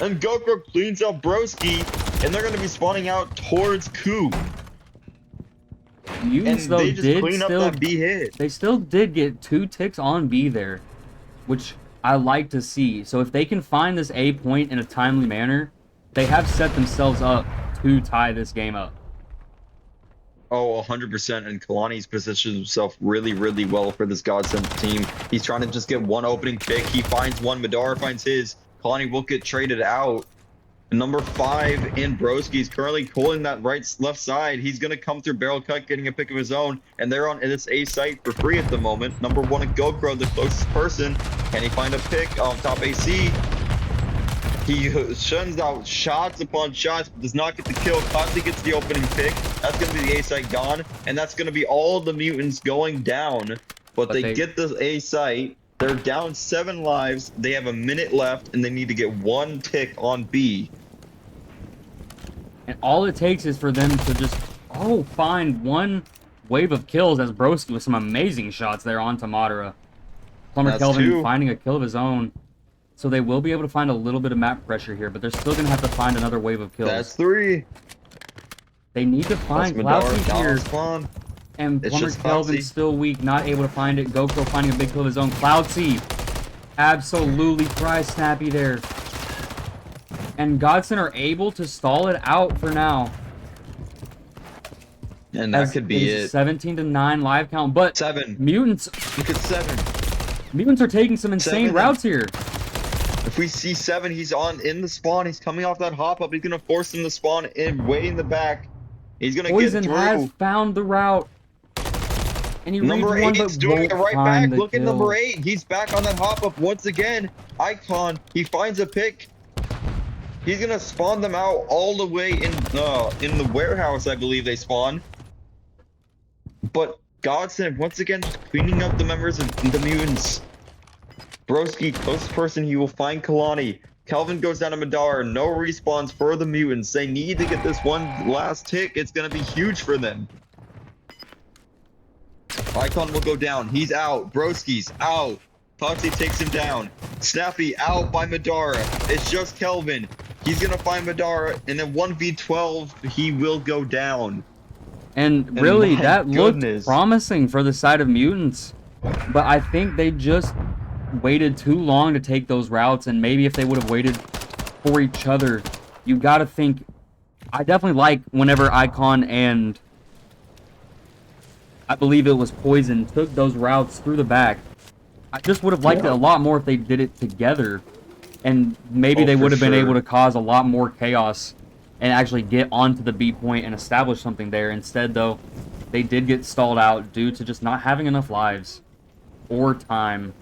And Gokro cleans up Broski, and they're going to be spawning out towards Coup. Mutants, and though, they just clean up that B hit. They still did get 2 ticks on B there, which I like to see. So if they can find this A point in a timely manner, they have set themselves up to tie this game up. Oh, 100%. And Kalani's positioned himself really, really well for this Godsent team. He's trying to just get 1 opening pick. He finds 1. Madara finds his. Kalani will get traded out. And number 5 in Broski is currently pulling that left side. He's going to come through barrel cut, getting a pick of his own. And they're on this A site for free at the moment. Number 1 at Gokro, the closest person. Can he find a pick on top AC? He shuns out shots upon shots, but does not get the kill. Cloudsy gets the opening pick. That's going to be the A site gone. And that's going to be all the Mutants going down. But they get the A site. They're down 7 lives. They have a minute left, and they need to get 1 tick on B. And all it takes is for them to just, find 1 wave of kills, as Broski with some amazing shots there onto Madara. Plumber Kelvin finding a kill of his own. So they will be able to find a little bit of map pressure here, but they're still going to have to find another wave of kills. That's 3. They need to find Cloudsy here. And Plumber Kelvin's still weak, not able to find it. Gokro finding a big kill of his own. Cloudsy absolutely fries Snappy there. And Godsent are able to stall it out for now. And that could be it. 17-9 live count, but 7. Mutants. Look at 7. Mutants are taking some insane routes here. If we see 7, he's in the spawn. He's coming off that hop up. He's gonna force him to spawn way in the back. He's gonna get through. Poison has found the route. And he number 8 is doing it right back. Look at number 8. He's back on that hop up once again. Icon. He finds a pick. He's gonna spawn them out all the way in the warehouse. I believe they spawn. But Godsent once again just cleaning up the members of the Mutants. Broski, closest person, he will find Kalani. Kelvin goes down to Madara. No respawns for the Mutants. They need to get this 1 last tick. It's going to be huge for them. Icon will go down. He's out. Broski's out. Toxic takes him down. Snappy out by Madara. It's just Kelvin. He's going to find Madara. And then 1v12, he will go down. And And really, my that looked goodness. promising for the side of Mutants. But I think they just waited too long to take those routes, and maybe if they would have waited for each other, you got to think. I definitely like whenever Icon and I believe it was Poison took those routes through the back. I just would have liked it a lot more if they did it together, and maybe they for would have been able sure. to cause a lot more chaos and actually get onto the B point and establish something there. Instead, though, they did get stalled out due to just not having enough lives or time.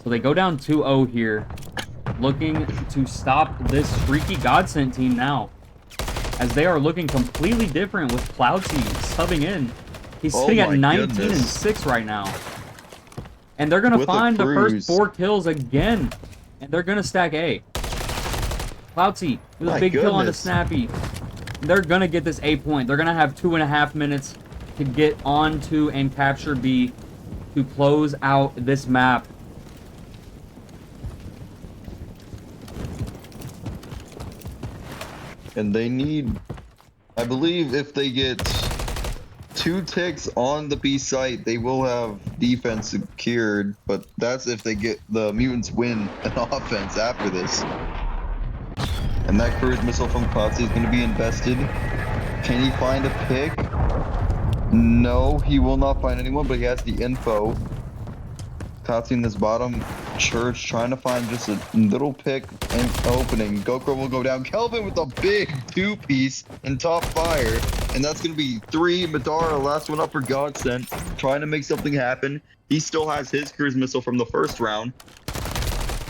So they go down 2-0 here, looking to stop this freaky Godsent team now, as they are looking completely different with Cloudsy subbing in. He's Oh sitting at my 19 and goodness. 6 right now. And they're going to With a find the first cruise. 4 kills again. And they're going to stack A. Cloudsy with a My big kill on the goodness. Snappy. They're going to get this A point. They're going to have 2.5 minutes to get onto and capture B to close out this map. And they need, I believe if they get 2 ticks on the B site, they will have defense secured, but that's if they get the Mutants win an offense after this. And that cruise missile from Cloudsy is going to be invested. Can he find a pick? No, he will not find anyone, but he has the info. Cloudsy in this bottom church trying to find just a little pick and opening. GoPro will go down. Kelvin with a big 2-piece in top fire. And that's going to be 3. Madara, last one up for Godsent, trying to make something happen. He still has his cruise missile from the first round.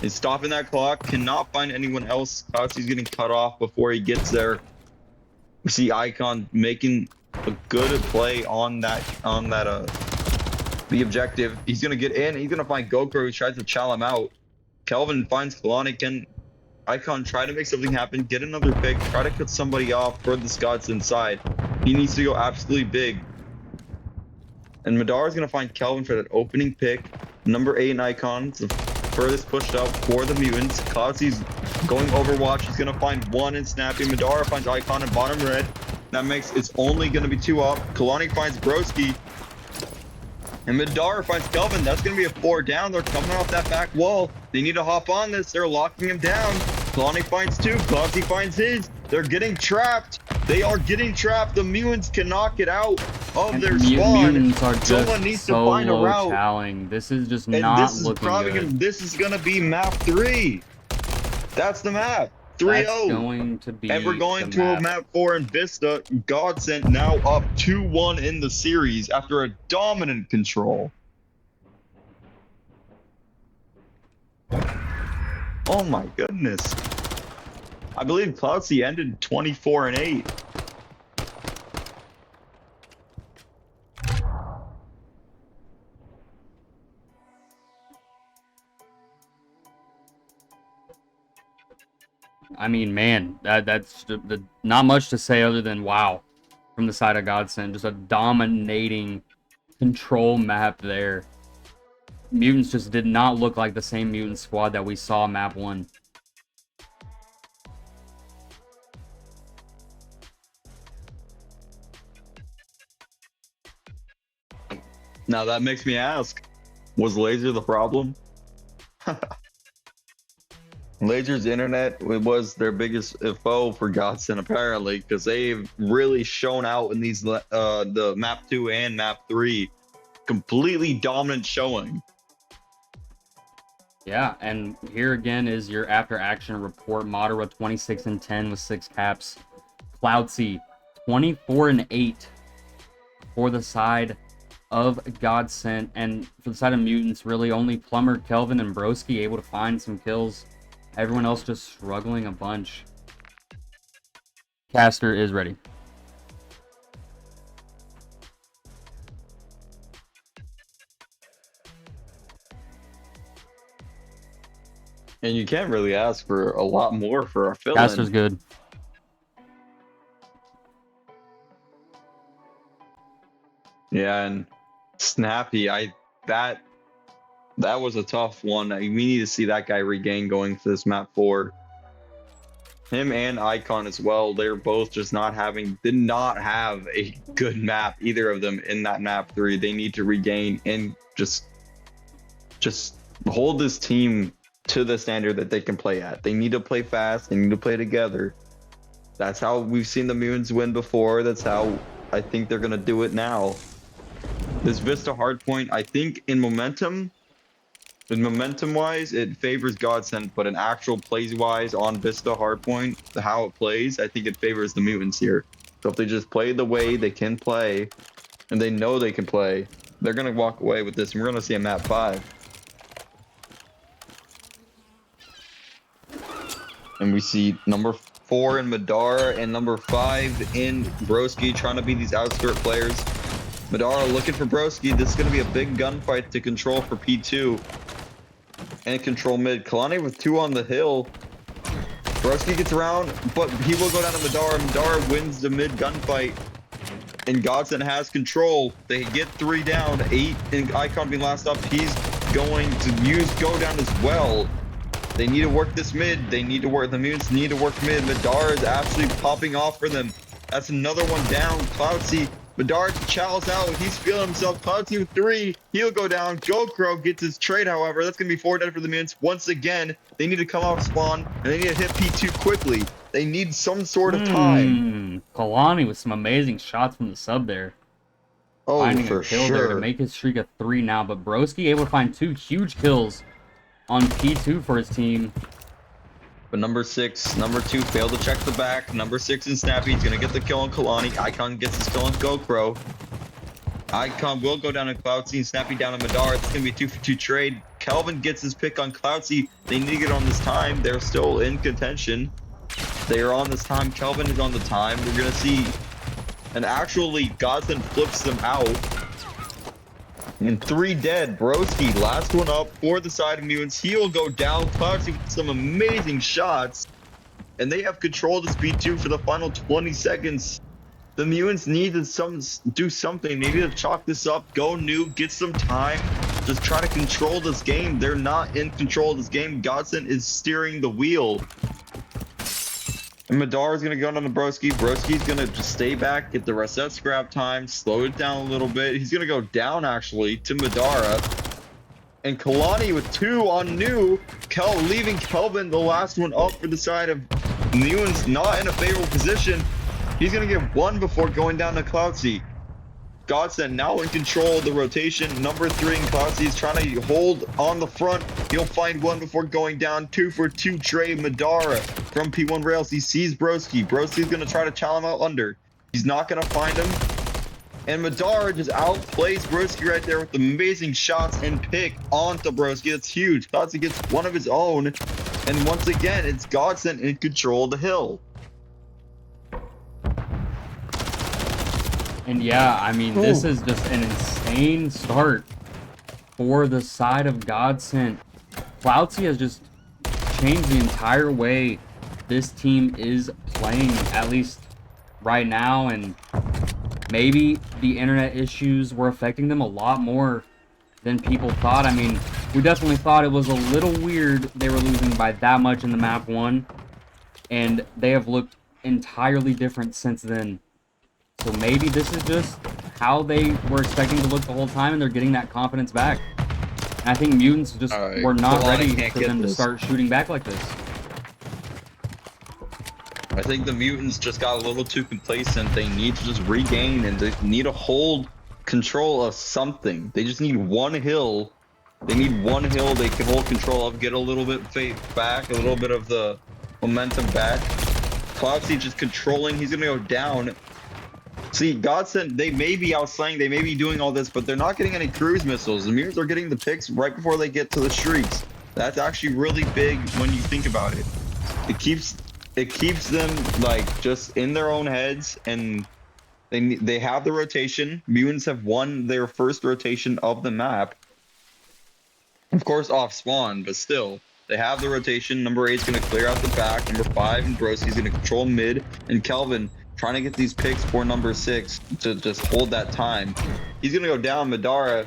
He's stopping that clock. Cannot find anyone else. Cloudsy's getting cut off before he gets there. We see Icon making a good play on that the objective. He's gonna get in. He's gonna find Goku, who tries to chow him out. Kelvin finds Kalani. Can Icon try to make something happen? Get another pick. Try to cut somebody off for the Scots inside. He needs to go absolutely big. And Madara's gonna find Kelvin for that opening pick. Number 8 in Icon. It's the furthest pushed out for the Mutants. Cloudsy's going Overwatch. He's gonna find 1 in Snappy. Madara finds Icon in bottom red. That makes it's only gonna be 2 up. Kalani finds Broski. And Madara finds Kelvin. That's going to be a 4 down. They're coming off that back wall. They need to hop on this. They're locking him down. Kalani finds 2. Cloudsy finds his. They're getting trapped. They are getting trapped. The Mutants cannot get out of their spawn. Mutants are just Someone needs to so find a low route. chowing. This is just And not this is looking probably good. this is going to be map 3. That's the map. 3-0. That's going to be And we're going the to map. a map 4 in Vista. Godsent now up 2-1 in the series after a dominant control. Oh my goodness. I believe Cloudsy ended 24 and 8. I mean, man, that's not much to say other than wow from the side of Godsent. Just a dominating control map there. Mutants just did not look like the same Mutant squad that we saw map 1. Now that makes me ask, was Laser the problem? Laser's internet was their biggest foe for Godsent apparently, because they've really shown out in these the map 2 and map 3. Completely dominant showing. Yeah, and here again is your after action report. Madara 26 and 10 with 6 caps. Cloudsy 24 and 8 for the side of Godsent, and for the side of Mutants, really only Plumber, Kelvin, and Broski able to find some kills. Everyone else just struggling a bunch. Caster is ready. And you can't really ask for a lot more for our fill-in. Caster's good. Yeah, and Snappy, that was a tough one. We need to see that guy regain going to this map 4. Him and Icon as well. They're both just did not have a good map, either of them in that map 3. They need to regain and just hold this team to the standard that they can play at. They need to play fast. They need to play together. That's how we've seen the Mutants win before. That's how I think they're gonna do it now. This Vista hardpoint, I think in momentum wise, it favors Godsent, but in actual plays wise on Vista hardpoint, how it plays, I think it favors the Mutants here. So if they just play the way they can play, and they know they can play, they're gonna walk away with this, and we're gonna see a map 5. And we see number 4 in Madara and number 5 in Broski trying to be these outskirt players. Madara looking for Broski. This is going to be a big gunfight to control for P2 and control mid. Kalani with 2 on the hill. Broski gets around, but he will go down to Madara. Madara wins the mid gunfight, and Godsent has control. They get 3 down, 8, and Icon being last up. He's going to go down as well. They need to work this mid. The Mutants need to work mid. Madara is absolutely popping off for them. That's another one down. Cloudsy. Madara chows out. He's feeling himself. Cloudsy with 3. He'll go down. GoCro gets his trade, however. That's going to be 4 dead for the Mutants. Once again, they need to come off spawn, and they need to hit P2 quickly. They need some sort of time. Kalani with some amazing shots from the sub there. Oh, finding for a kill there to sure. make his streak a 3 now. But Broski able to find 2 huge kills on P2 for his team. But number 2 failed to check the back. Number 6 in Snappy. He's going to get the kill on Kalani. Icon gets his kill on GoCro. Icon will go down to Cloudsy and Snappy down to Madara. It's going to be a 2-for-2 trade. Kelvin gets his pick on Cloudsy. They need to get on this time. They're still in contention. They are on this time. Kelvin is on the time. We're going to see. And actually, Godsent flips them out. And 3 dead. Broski, last one up for the side of Mutants. He'll go down. Cloudsy with some amazing shots. And they have control of the speed 2 for the final 20 seconds. The Mutants need to do something. They need to chalk this up. Go new. Get some time. Just try to control this game. They're not in control of this game. Godsent is steering the wheel. And Madara's going to go down to Broski. Broski's going to just stay back, get the reset scrap time, slow it down a little bit. He's going to go down, actually, to Madara. And Kalani with 2 on new. Leaving Kelvin, the last one up for the side of Mutants, not in a favorable position. He's going to get 1 before going down to Cloudsy. Godsent now in control of the rotation. Number 3 in Cloudsy is trying to hold on the front. He'll find 1 before going down. 2-for-2 trade. Madara from P1 rails. He sees Broski. Broski's going to try to chow him out under. He's not going to find him. And Madara just outplays Broski right there with amazing shots and pick onto Broski. That's huge. Cloudsy gets 1 of his own. And once again, it's Godsent in control of the hill. And yeah, I mean, this is just an insane start for the side of Godsent. Cloudsy has just changed the entire way this team is playing, at least right now. And maybe the internet issues were affecting them a lot more than people thought. I mean, we definitely thought it was a little weird they were losing by that much in the map 1. And they have looked entirely different since then. So maybe this is just how they were expecting to look the whole time, and they're getting that confidence back. And I think Mutants just were not ready for them to start shooting back like this. I think the Mutants just got a little too complacent. They need to just regain, and they need to hold control of something. They just need 1 hill. They need 1 hill they can hold control of, get a little bit back, a little bit of the momentum back. Cloudsy just controlling. He's going to go down. See, Godsent, they may be outslaying, they may be doing all this, but they're not getting any cruise missiles. The Mutants are getting the picks right before they get to the streaks. That's actually really big when you think about it. It keeps them like just in their own heads, and they have the rotation. Mutants have won their first rotation of the map. Of course, off spawn, but still. They have the rotation. Number 8 is going to clear out the back. Number 5 and Broski is going to control mid, and Kelvin trying to get these picks for number 6 to just hold that time. He's going to go down. Madara.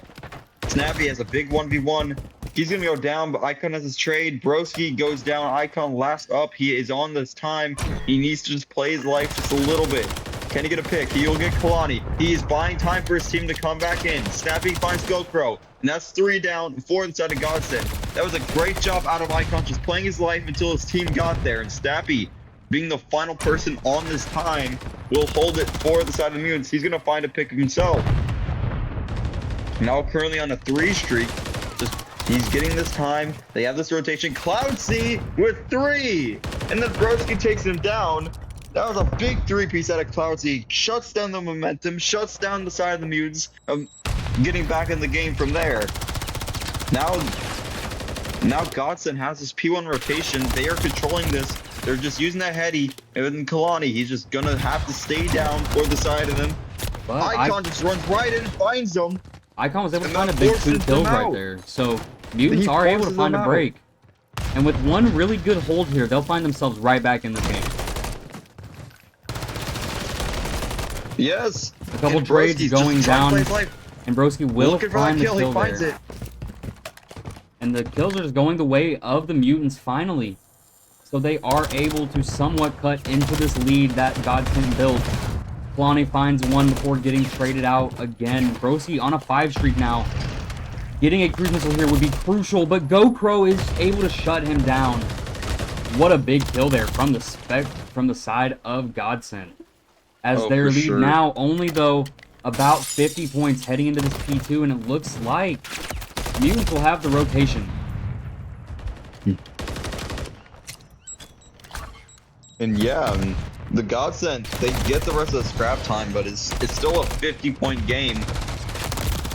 Snappy has a big 1v1. He's gonna go down, but Icon has his trade. Broski goes down. Icon last up. He is on this time. He needs to just play his life just a little bit. Can he get a pick? He'll get Kalani. He is buying time for his team to come back in. Snappy finds GoPro. And that's 3 down, 4 inside of Godsent. That was a great job out of Icon, just playing his life until his team got there. And Snappy, being the final person on this time, will hold it for the side of the Mutants. He's going to find a pick of himself. Now currently on a 3 streak. Just he's getting this time. They have this rotation. Cloudsy with 3. And then Broski takes him down. That was a big 3-piece out of Cloudsy. Shuts down the momentum, shuts down the side of the Mutants. Getting back in the game from there. Now Godsent has this P1 rotation. They are controlling this. They're just using that heady. And then Kalani, he's just gonna have to stay down for the side of them. But Icon just runs right in and finds them. Icon was able to find a big 2 kills right there. So Mutants are able to find a break. And with one really good hold here, they'll find themselves right back in the game. Yes. A couple trades going down. And Broski will find the kill there. And the kills are just going the way of the Mutants finally. So they are able to somewhat cut into this lead that Godsent built. Kalani finds one before getting traded out again. Broski on a 5 streak now. Getting a cruise missile here would be crucial, but GoPro is able to shut him down. What a big kill there from the side of Godsent. As their lead now only, though, about 50 points heading into this P2, and it looks like Mutants will have the rotation. And yeah, the Godsent, they get the rest of the scrap time, but it's still a 50-point game.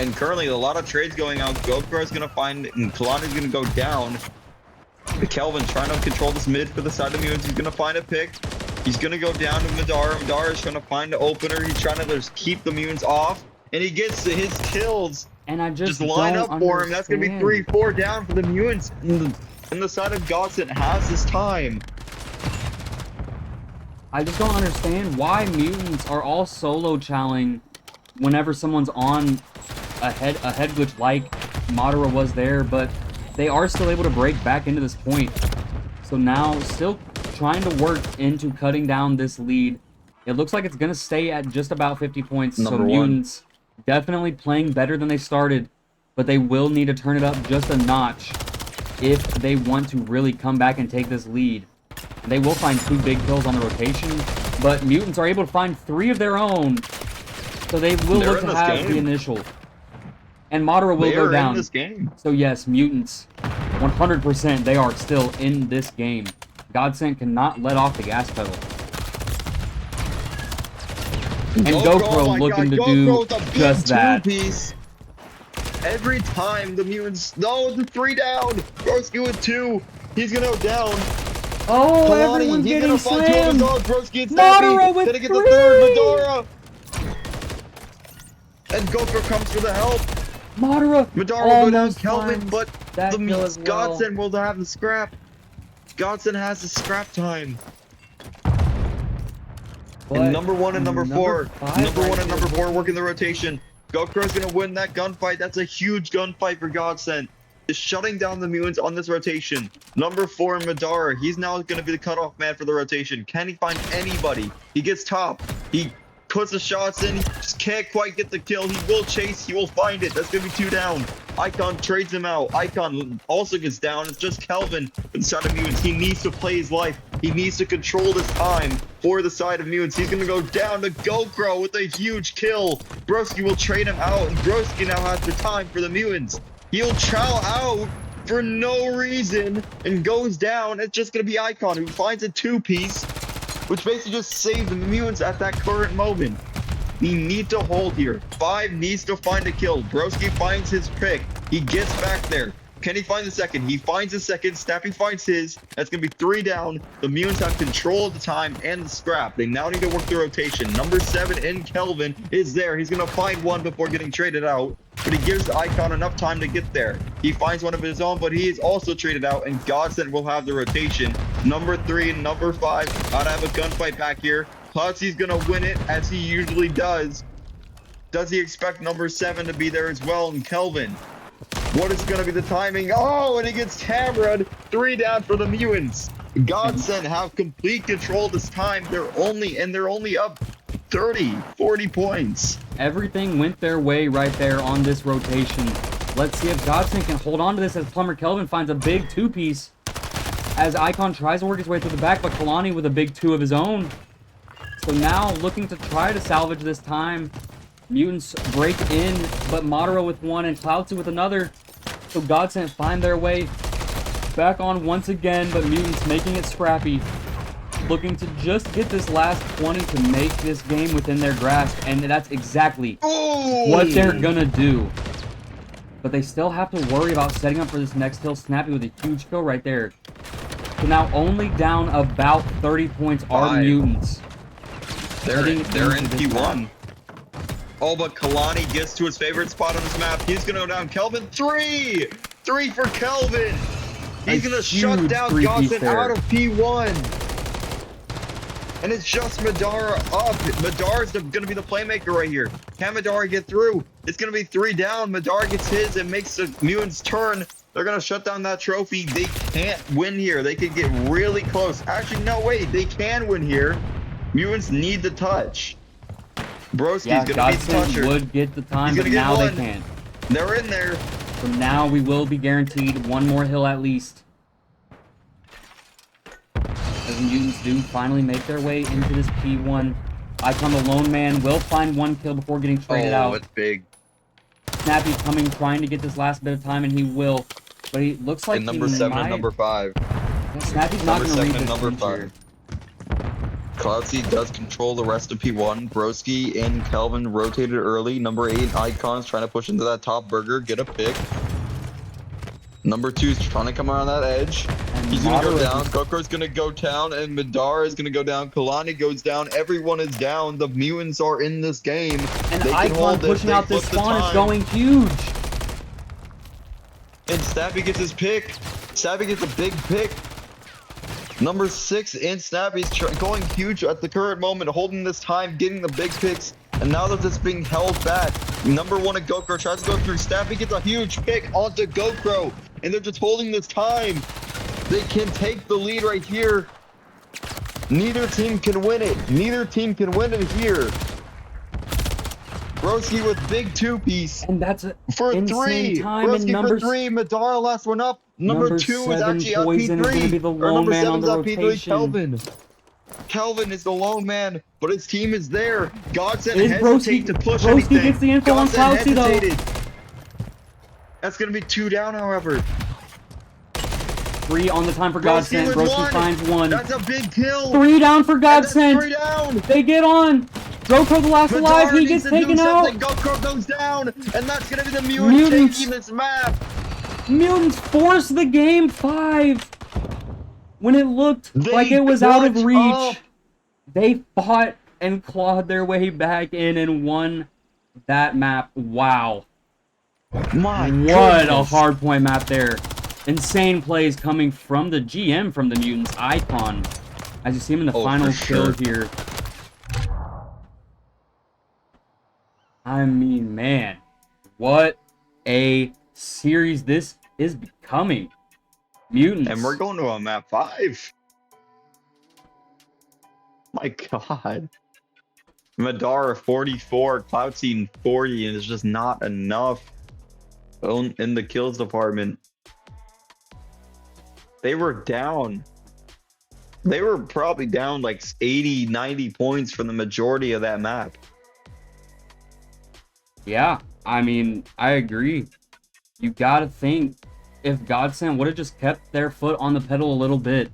And currently, a lot of trades going out. GoPro is going to find, and Kalani's going to go down. Kelvin trying to control this mid for the side of Mutants. He's going to find a pick. He's going to go down to Madara. Madara is trying to find an opener. He's trying to just keep the Mutants off. And he gets his kills. And I just line up for him. That's going to be 3-4 down for the Mutants. And the side of Godsent has this time. I just don't understand why Mutants are all solo challenging whenever someone's on a head glitch like Madara was there. But they are still able to break back into this point. So now still trying to work into cutting down this lead. It looks like it's going to stay at just about 50 points. So Mutants definitely playing better than they started, but they will need to turn it up just a notch if they want to really come back and take this lead. They will find 2 big kills on the rotation, but Mutants are able to find 3 of their own, so they will look to have the initial. And Madara will go down. So yes, Mutants, 100%, they are still in this game. Godsent cannot let off the gas pedal. And GoPro looking to do just that. Every time the Mutants, no, the 3 down. Broski with 2. He's gonna go down. Oh, Kalani, everyone's getting slammed. Broski Madara with 3. Get the 3rd, Madara. And GoPro comes for the help. Madara will go down Kelvin, but the Godsent will have the scrap. Godsent has the scrap time. And number 1 and number 4. Number 1 and number 4 working the rotation. GoPro's gonna win that gunfight. That's a huge gunfight for Godsent. Is shutting down the Mutants on this rotation. Number 4, Madara. He's now gonna be the cutoff man for the rotation. Can he find anybody? He gets top. He puts the shots in. He just can't quite get the kill. He will chase. He will find it. That's gonna be 2 down. Icon trades him out. Icon also gets down. It's just Kelvin for the side of Mutants. He needs to play his life. He needs to control this time for the side of Mutants. He's gonna go down to GoPro with a huge kill. Broski will trade him out, and Broski now has the time for the Mutants. He'll chow out for no reason and goes down. It's just gonna be Icon who finds a 2-piece, which basically just saves the Mutants at that current moment. We need to hold here. 5 needs to find a kill. Broski finds his pick. He gets back there. Can he find the second? He finds the second. Snappy finds his. That's going to be 3 down. The Mutants have control of the time and the scrap. They now need to work the rotation. Number 7 in Kelvin is there. He's going to find one before getting traded out. But he gives the Icon enough time to get there. He finds one of his own, but he is also traded out. And Godsent will have the rotation. Number 3 and number 5 gotta have a gunfight back here. Cloudsy's going to win it, as he usually does. Does he expect number 7 to be there as well in Kelvin? What is going to be the timing? Oh, and he gets cameraed. 3 down for the Mutants. Godsent have complete control this time. They're only up 30, 40 points. Everything went their way right there on this rotation. Let's see if Godsent can hold on to this as Plumber Kelvin finds a big 2-piece. As Icon tries to work his way through the back, but Kalani with a big 2 of his own. So now looking to try to salvage this time. Mutants break in, but Madara with 1 and Cloudzy with another. So Godsent find their way back on once again, but Mutants making it scrappy. Looking to just get this last 20 to make this game within their grasp, and that's exactly what they're gonna do. But they still have to worry about setting up for this next kill. Snappy with a huge kill right there. So now only down about 30 points are Mutants. They're in P1. Oh, but Kalani gets to his favorite spot on this map. He's gonna go down. Kelvin, 3 for Kelvin. He's gonna shut down Godsent out of P1. And it's just Madara up. Madara's gonna be the playmaker right here. Can Madara get through? It's gonna be 3 down. Madara gets his and makes the Mutants turn. They're gonna shut down that trophy. They can't win here. They could get really close. Actually, no, wait. They can win here. Mutants need the touch. Broski's gonna be the toucher. Would get the time, but now they can't. They're in there. So now we will be guaranteed 1 more hill at least. As the Mutants do finally make their way into this P1. Icon the lone man will find 1 kill before getting traded out. Oh, it's big. Snappy coming, trying to get this last bit of time, and he will. But he looks like number 7 and number 5. Yeah, Snappy's not going to read this number 5. Cloudzy does control the rest of P1. Broski and Kelvin rotated early. Number 8, Icon's trying to push into that top burger, get a pick. Number 2's trying to come around that edge. And he's going to go down. Goku's going to go down, and Madara is going to go down. Kalani goes down. Everyone is down. The Mutants are in this game. And Icon pushing out this spawn is going huge. And Snappy gets his pick. Snappy gets a big pick. Number 6 and Snappy's going huge at the current moment, holding this time, getting the big picks. And now that it's being held back, number 1 at Gokuro tries to go through. Snappy gets a huge pick onto Gokuro. And they're just holding this time. They can take the lead right here. Neither team can win it. Neither team can win it here. Broski with big 2-piece. And that's it. For 3. Broski for 3. Madara last one up. Number 2 is actually up P3. Number 7's up P3. Kelvin. Kelvin is the lone man, but his team is there. Godsent hesitate to push anything. Broski gets the info on Cloudzy though. That's gonna be 2 down, however. 3 on the time for Godsent. Broski finds 1. That's a big kill. 3 down for Godsent. 3 down. They get on. Gokuro the last alive. He gets taken out. Gokuro goes down, and that's gonna be the Mutants taking this map. Mutants force the game 5. When it looked like it was out of reach, they fought and clawed their way back in and won that map. Wow. My what a hardpoint map there. Insane plays coming from the GM from the Mutants, Icon. As you see him in the final kill here. I mean, man, what a series this is becoming. Mutants. And we're going to a map 5. My God. Madara 44, Cloudzy 40, and it's just not enough in the kills department. They were down. They were probably down like 80, 90 points for the majority of that map. Yeah, I mean, I agree. You gotta think, if Godsent would have just kept their foot on the pedal a little bit,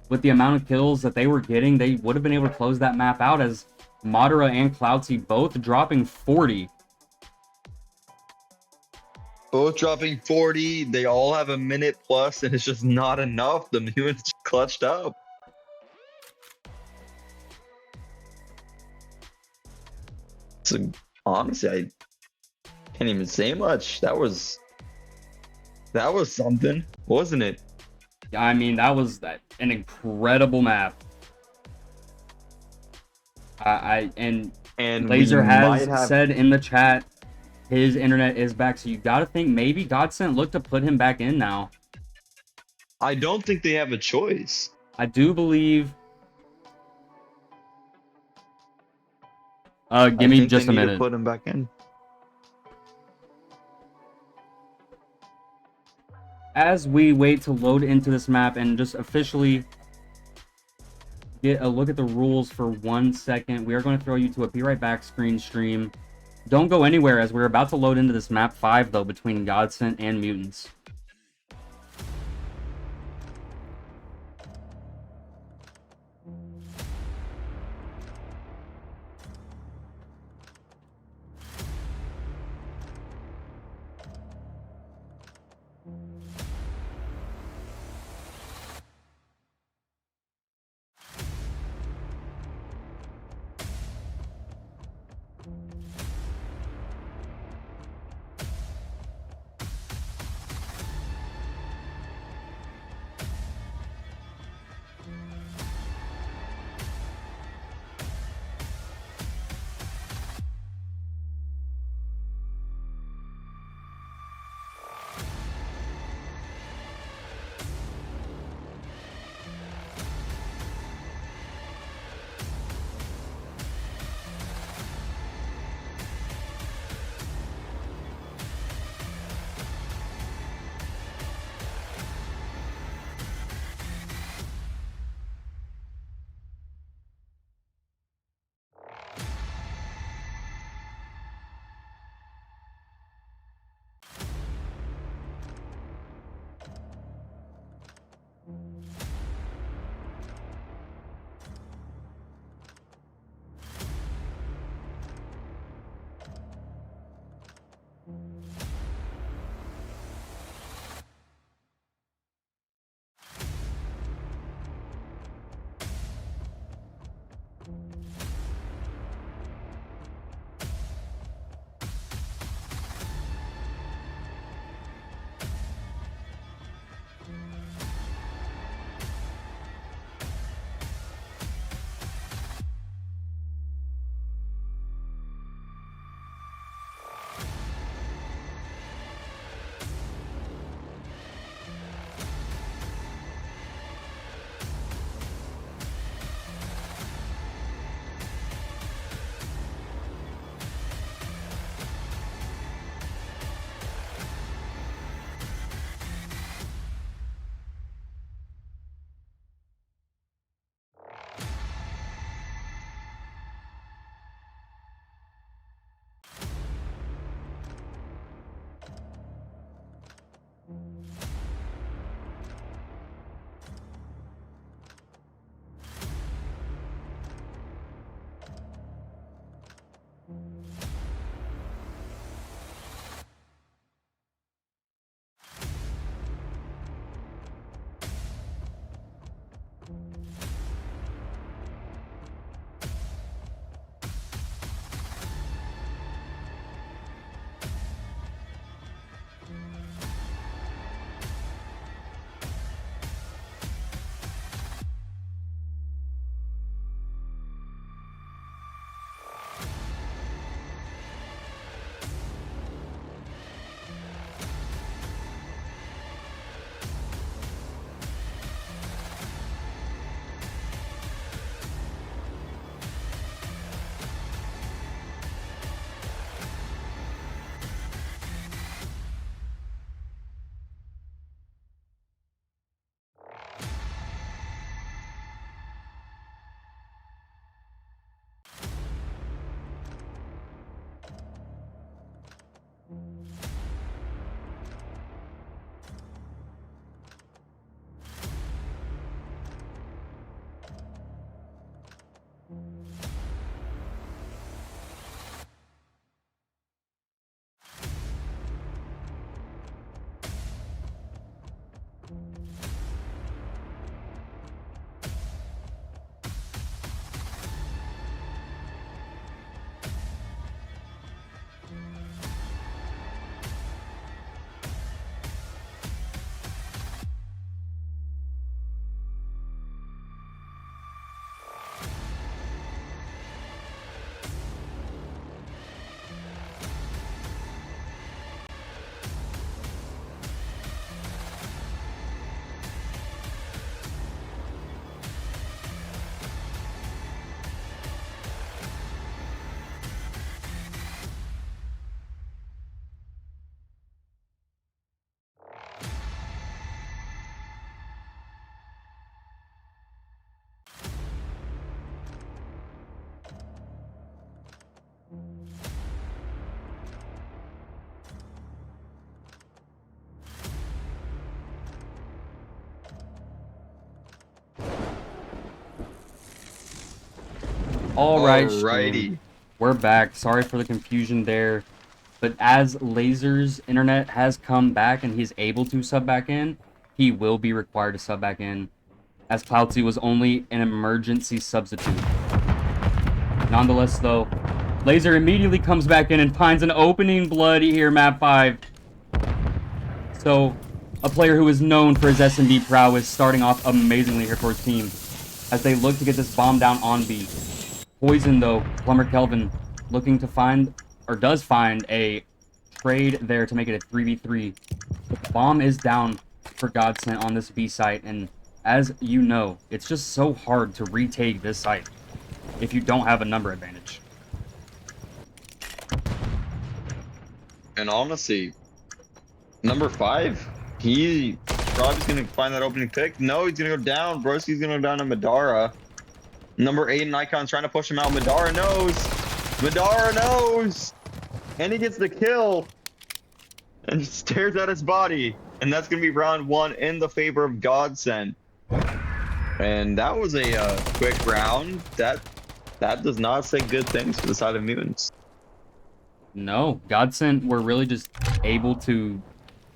with the amount of kills that they were getting, they would have been able to close that map out, as Madara and Cloudzy both dropping 40. Both dropping 40. They all have a minute plus, and it's just not enough. The Mutants clutched up. So honestly, I can't even say much. That was something, wasn't it? I mean, that was an incredible map. And Laser has said in the chat his internet is back. So you got to think maybe Godsent look to put him back in now. I don't think they have a choice. I do believe. Give me think just they a need to minute. put him back in. As we wait to load into this map and just officially get a look at the rules for 1 second, we are going to throw you to a Be Right Back screen stream. Don't go anywhere as we're about to load into this map 5 though between Godsent and Mutants. All right, stream. Alrighty. We're back. Sorry for the confusion there. But as Laser's internet has come back and he's able to sub back in, he will be required to sub back in, as Cloudsy was only an emergency substitute. Nonetheless, though, Laser immediately comes back in and finds an opening blood here, map 5. So, a player who is known for his S&D prowess starting off amazingly here for his team, as they look to get this bomb down on B. Poison, though, Plumber Kelvin looking to find, or does find, a trade there to make it a 3v3. The bomb is down for Godsent on this B site, and as you know, it's just so hard to retake this site if you don't have a number advantage. And honestly, number 5, he probably gonna find that opening pick. No, he's gonna go down. Broski's gonna go down to Madara. Number 8 and Icon's trying to push him out. Madara knows. Madara knows. And he gets the kill. And stares at his body. And that's gonna be round 1 in the favor of Godsent. And that was a quick round. That does not say good things for the side of Mutants. No, Godsent were really just able to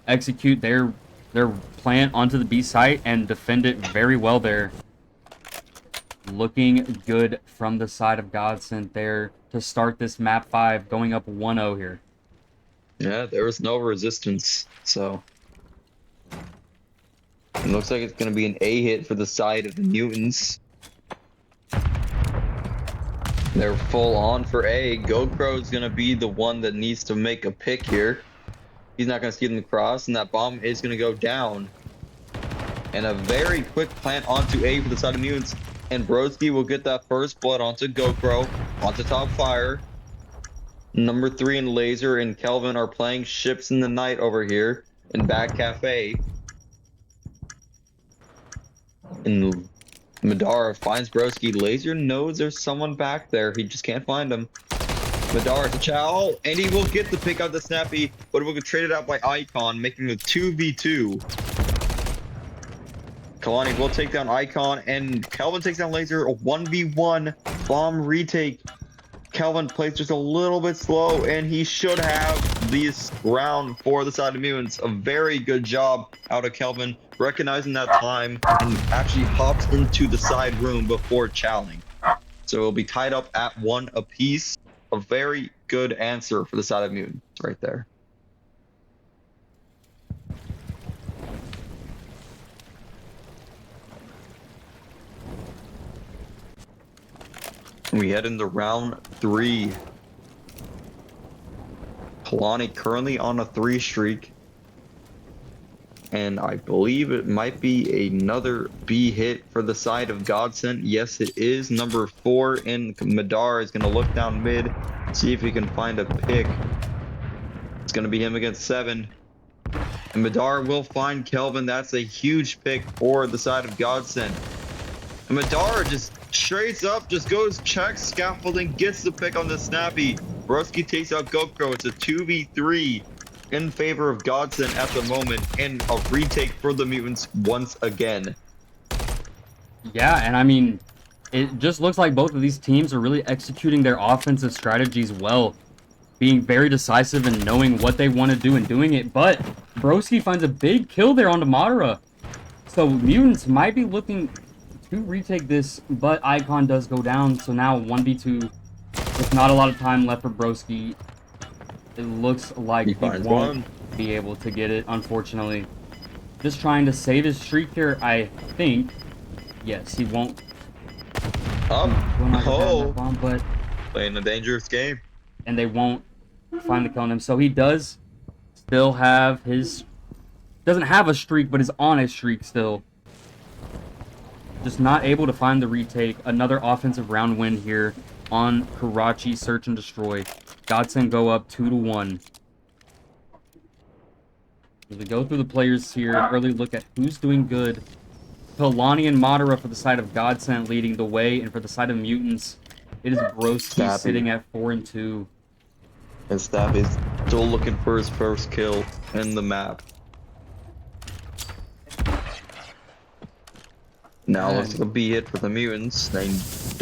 execute their plan onto the B site and defend it very well there. Looking good from the side of Godsent there to start this map 5, going up 1-0 here. Yeah, there was no resistance, so it looks like it's gonna be an A hit for the side of the Mutants. They're full on for A. GoPro is gonna be the one that needs to make a pick here. He's not gonna see them cross, and that bomb is gonna go down. And a very quick plant onto A for the side of Mutants. And Broski will get that first blood onto GoPro, onto top fire. Number 3 and Laser and Kelvin are playing ships in the night over here in Back Cafe. And Madara finds Broski. Laser knows there's someone back there. He just can't find him. Madara to Chow, and he will get the pick out the Snappy, but it will get traded out by Icon, making it 2v2. Kalani will take down Icon, and Kelvin takes down Laser, a 1v1 bomb retake. Kelvin plays just a little bit slow, and he should have this round for the side of Mutants. A very good job out of Kelvin, recognizing that time, and actually hops into the side room before chowing. So it'll be tied up at 1 apiece. A very good answer for the side of Mutants right there. We head into round 3. Kalani currently on a 3 streak. And I believe it might be another B hit for the side of Godsent. Yes, it is. Number 4 and Madara is going to look down mid, see if he can find a pick. It's going to be him against 7. And Madara will find Kelvin. That's a huge pick for the side of Godsent. And Madara just straight up just goes, checks scaffolding, gets the pick on the Snappy. Broski takes out GoPro. It's a 2v3 in favor of Godsent at the moment, and a retake for the Mutants once again. Yeah, and I mean, it just looks like both of these teams are really executing their offensive strategies well, being very decisive and knowing what they want to do and doing it. But Broski finds a big kill there onto Madara. So Mutants might be looking to retake this, but Icon does go down. So now 1v2 with not a lot of time left for Broski. It looks like he won't be able to get it, unfortunately. Just trying to save his streak here, I think. Yes, he won't. Bomb, but playing a dangerous game. And they won't find the kill on him. So he does still have his... Doesn't have a streak, but is on a streak still. Just not able to find the retake. Another offensive round win here on Karachi Search and Destroy. Godsent go up 2-1. As we go through the players here, an early look at who's doing good. Kalani and Madara for the side of Godsent leading the way, and for the side of Mutants, it is Broski sitting at 4-2. And Stab is still looking for his first kill in the map. Now looks like a B hit for the Mutants. They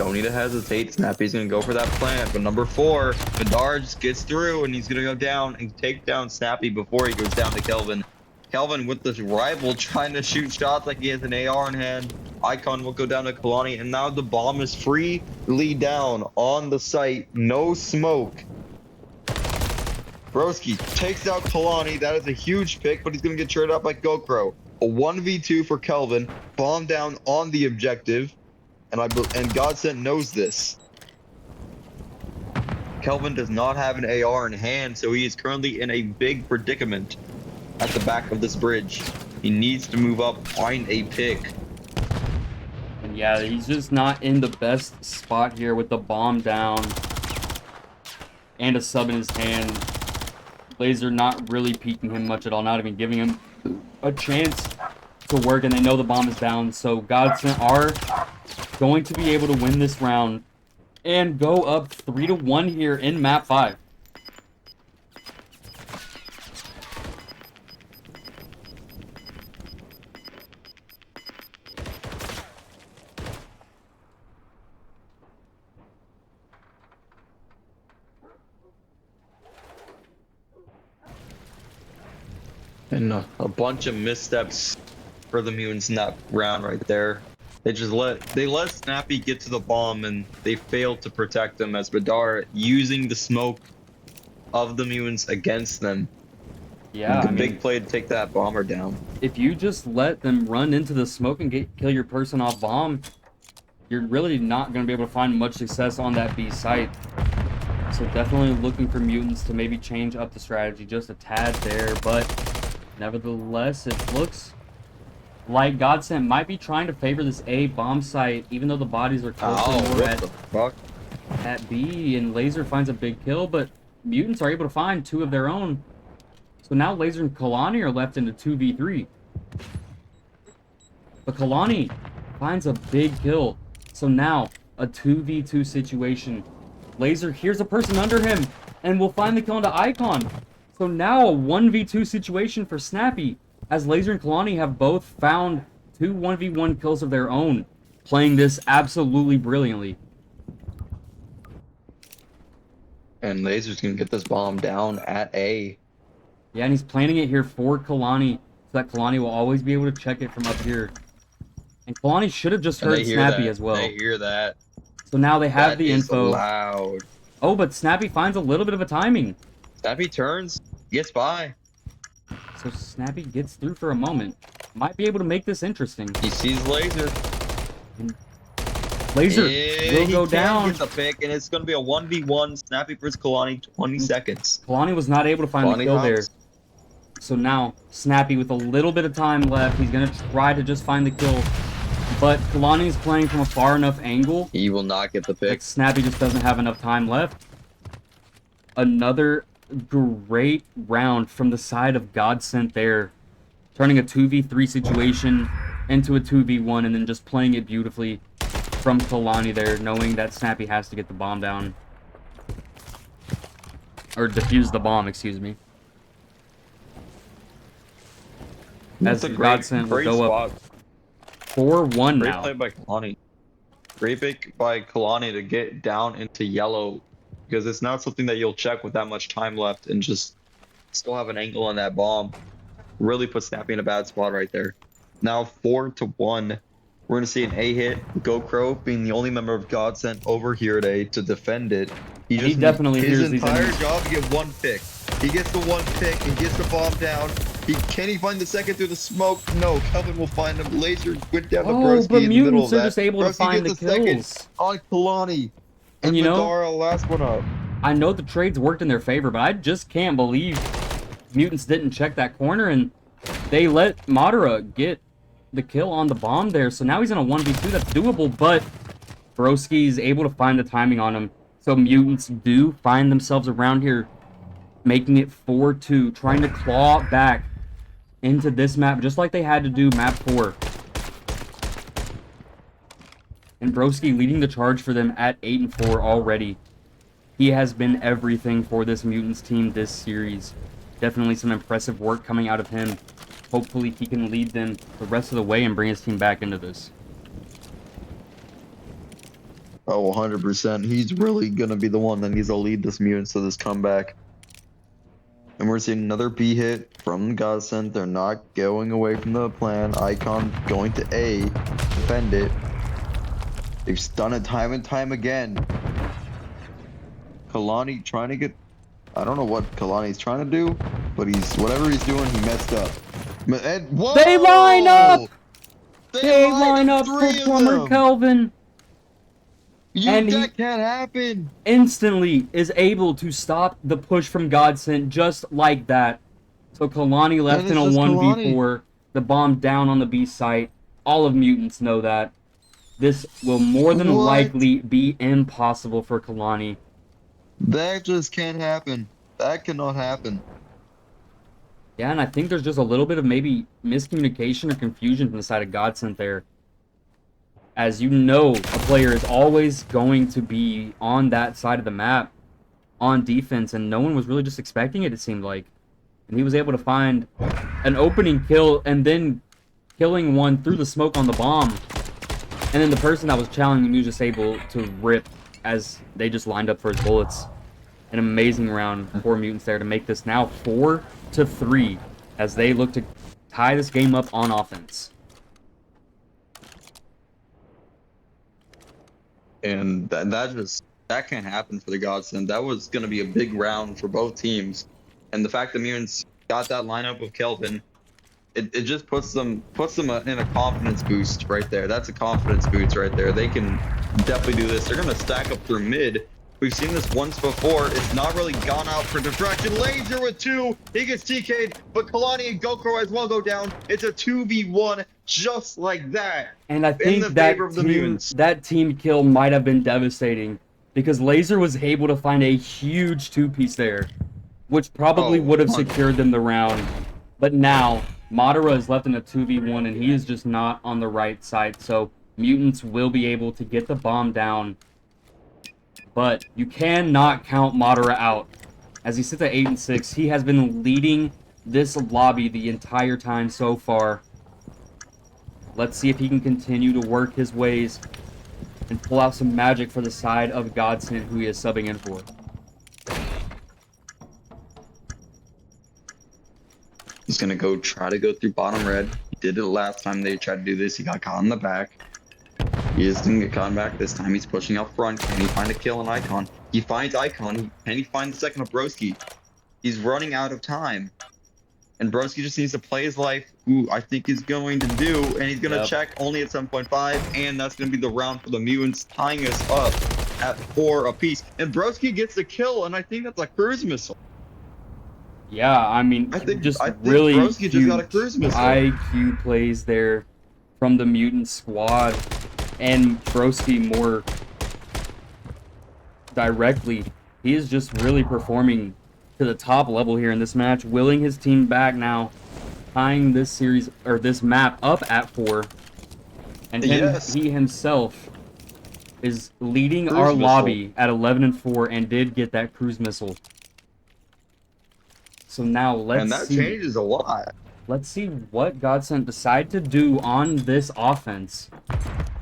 don't need to hesitate. Snappy's going to go for that plant. But number 4, Vidar just gets through, and he's going to go down and take down Snappy before he goes down to Kelvin. Kelvin with this rival trying to shoot shots like he has an AR in hand. Icon will go down to Kalani, and now the bomb is freely down on the site. No smoke. Broski takes out Kalani. That is a huge pick, but he's going to get traded out by GoPro. A 1v2 for Kelvin. Bomb down on the objective. And Godsent knows this. Kelvin does not have an AR in hand, so he is currently in a big predicament at the back of this bridge. He needs to move up, find a pick. And yeah, he's just not in the best spot here with the bomb down and a sub in his hand. Laser not really peeking him much at all, not even giving him a chance to work, and they know the bomb is down. So Godsent are going to be able to win this round and go up 3-1 here in map 5. And a bunch of missteps for the Mutants in that round right there. They let Snappy get to the bomb, and they failed to protect him as Vidar using the smoke of the Mutants against them. Yeah, big play to take that bomber down. If you just let them run into the smoke and kill your person off bomb, you're really not going to be able to find much success on that B site. So definitely looking for Mutants to maybe change up the strategy just a tad there, but nevertheless, it looks like Godsent might be trying to favor this A bomb site, even though the bodies are closer at B, and Laser finds a big kill, but Mutants are able to find 2 of their own. So now Laser and Kalani are left into 2v3. But Kalani finds a big kill. So now a 2v2 situation. Laser hears a person under him and will find the kill into Icon. So now a 1v2 situation for Snappy, as Laser and Kalani have both found 2 1v1 kills of their own, playing this absolutely brilliantly. And Laser's gonna get this bomb down at A. Yeah, and he's planning it here for Kalani, so that Kalani will always be able to check it from up here. And Kalani should have just heard Snappy as well. They hear that. So now they have the info. Loud. Oh, but Snappy finds a little bit of a timing. Snappy turns, gets by. So Snappy gets through for a moment. Might be able to make this interesting. He sees Laser. And Laser will go down. He gets a pick, and it's going to be a 1v1. Snappy versus Kalani, 20 seconds. Kalani was not able to find the kill there. So now, Snappy with a little bit of time left. He's going to try to just find the kill. But Kalani is playing from a far enough angle. He will not get the pick. That Snappy just doesn't have enough time left. Another great round from the side of Godsent there. Turning a 2v3 situation into a 2v1 and then just playing it beautifully from Kalani there, knowing that Snappy has to get the bomb down. Or defuse the bomb, excuse me. As Godsent will go up 4-1 now. Great play by Kalani. Great pick by Kalani to get down into yellow, because it's not something that you'll check with that much time left and just still have an angle on that bomb. Really put Snappy in a bad spot right there. Now 4-1. We're going to see an A hit. GoPro being the only member of Godsent over here today to defend it. He definitely hears his entire job to get 1 pick. He gets the 1 pick and gets the bomb down. Can he find the second through the smoke? No, Kelvin will find him. Laser went down to Broski but in the middle of Mutants are that. just able to find the kills. On Kalani. And you know, Vidar, last one up. I know the trades worked in their favor, but I just can't believe Mutants didn't check that corner and they let Madara get the kill on the bomb there. So now he's in a 1v2 that's doable, but Broski is able to find the timing on him. So Mutants do find themselves around here, making it 4-2, trying to claw back into this map, just like they had to do map 4. And Broski leading the charge for them at 8-4 already. He has been everything for this Mutants team this series. Definitely some impressive work coming out of him. Hopefully he can lead them the rest of the way and bring his team back into this. Oh, 100%. He's really gonna be the one that needs to lead this Mutants to this comeback. And we're seeing another B hit from Godsent. They're not going away from the plan. Icon going to A, defend it. They've done it time and time again. Kalani trying to get, I don't know what Kalani's trying to do, but whatever he's doing, he messed up. And, whoa! They line up! They They line line up for three of Plumber them! Kelvin. And he That can't happen! instantly is able to stop the push from Godsent just like that. So Kalani left in a 1v4. The bomb down on the B site. All of Mutants know that. This will more than likely be impossible for Kalani. That just can't happen. That cannot happen. Yeah, and I think there's just a little bit of maybe miscommunication or confusion from the side of Godsent there. As you know, a player is always going to be on that side of the map on defense, and no one was really just expecting it seemed like. And he was able to find an opening kill and then killing one through the smoke on the bomb. And then the person that was challenging him was just able to rip as they just lined up for his bullets. An amazing round for Mutants there to make this now 4-3 as they look to tie this game up on offense. And that can't happen for the Godsend. That was going to be a big round for both teams. And the fact that Mutants got that lineup of Kelvin, it just puts them in a confidence boost right there. That's a confidence boost right there. They can definitely do this. They're going to stack up through mid. We've seen this once before. It's not really gone out for distraction. Laser with 2. He gets TK'd, but Kalani and Gokro as well go down. It's a 2v1 just like that. And I think that team kill might have been devastating because Laser was able to find a huge 2-piece there, which probably would have secured them the round. But now, Madara is left in a 2v1 and he is just not on the right side. So Mutants will be able to get the bomb down. But you cannot count Madara out. As he sits at 8-6, he has been leading this lobby the entire time so far. Let's see if he can continue to work his ways and pull out some magic for the side of Godsent, who he is subbing in for. He's going to try to go through bottom red. He did it last time they tried to do this. He got caught in the back. He is going to get caught back this time. He's pushing out front. Can he find a kill on Icon? He finds Icon. Can he find the second of Broski? He's running out of time. And Broski just needs to play his life, who I think he's going to do. And he's going to check only at 7.5. And that's going to be the round for the Mutants, tying us up at 4 apiece. And Broski gets the kill, and I think that's a cruise missile. Yeah, I mean, I think really Broski just got a cruise missile. IQ plays there from the Mutant squad. And Broski more directly. He is just really performing to the top level here in this match, willing his team back now, tying this series or this map up at 4. And he himself is leading our lobby at 11-4 and did get that cruise missile. So now let's see. And that changes a lot. Let's see what Godsent decide to do on this offense.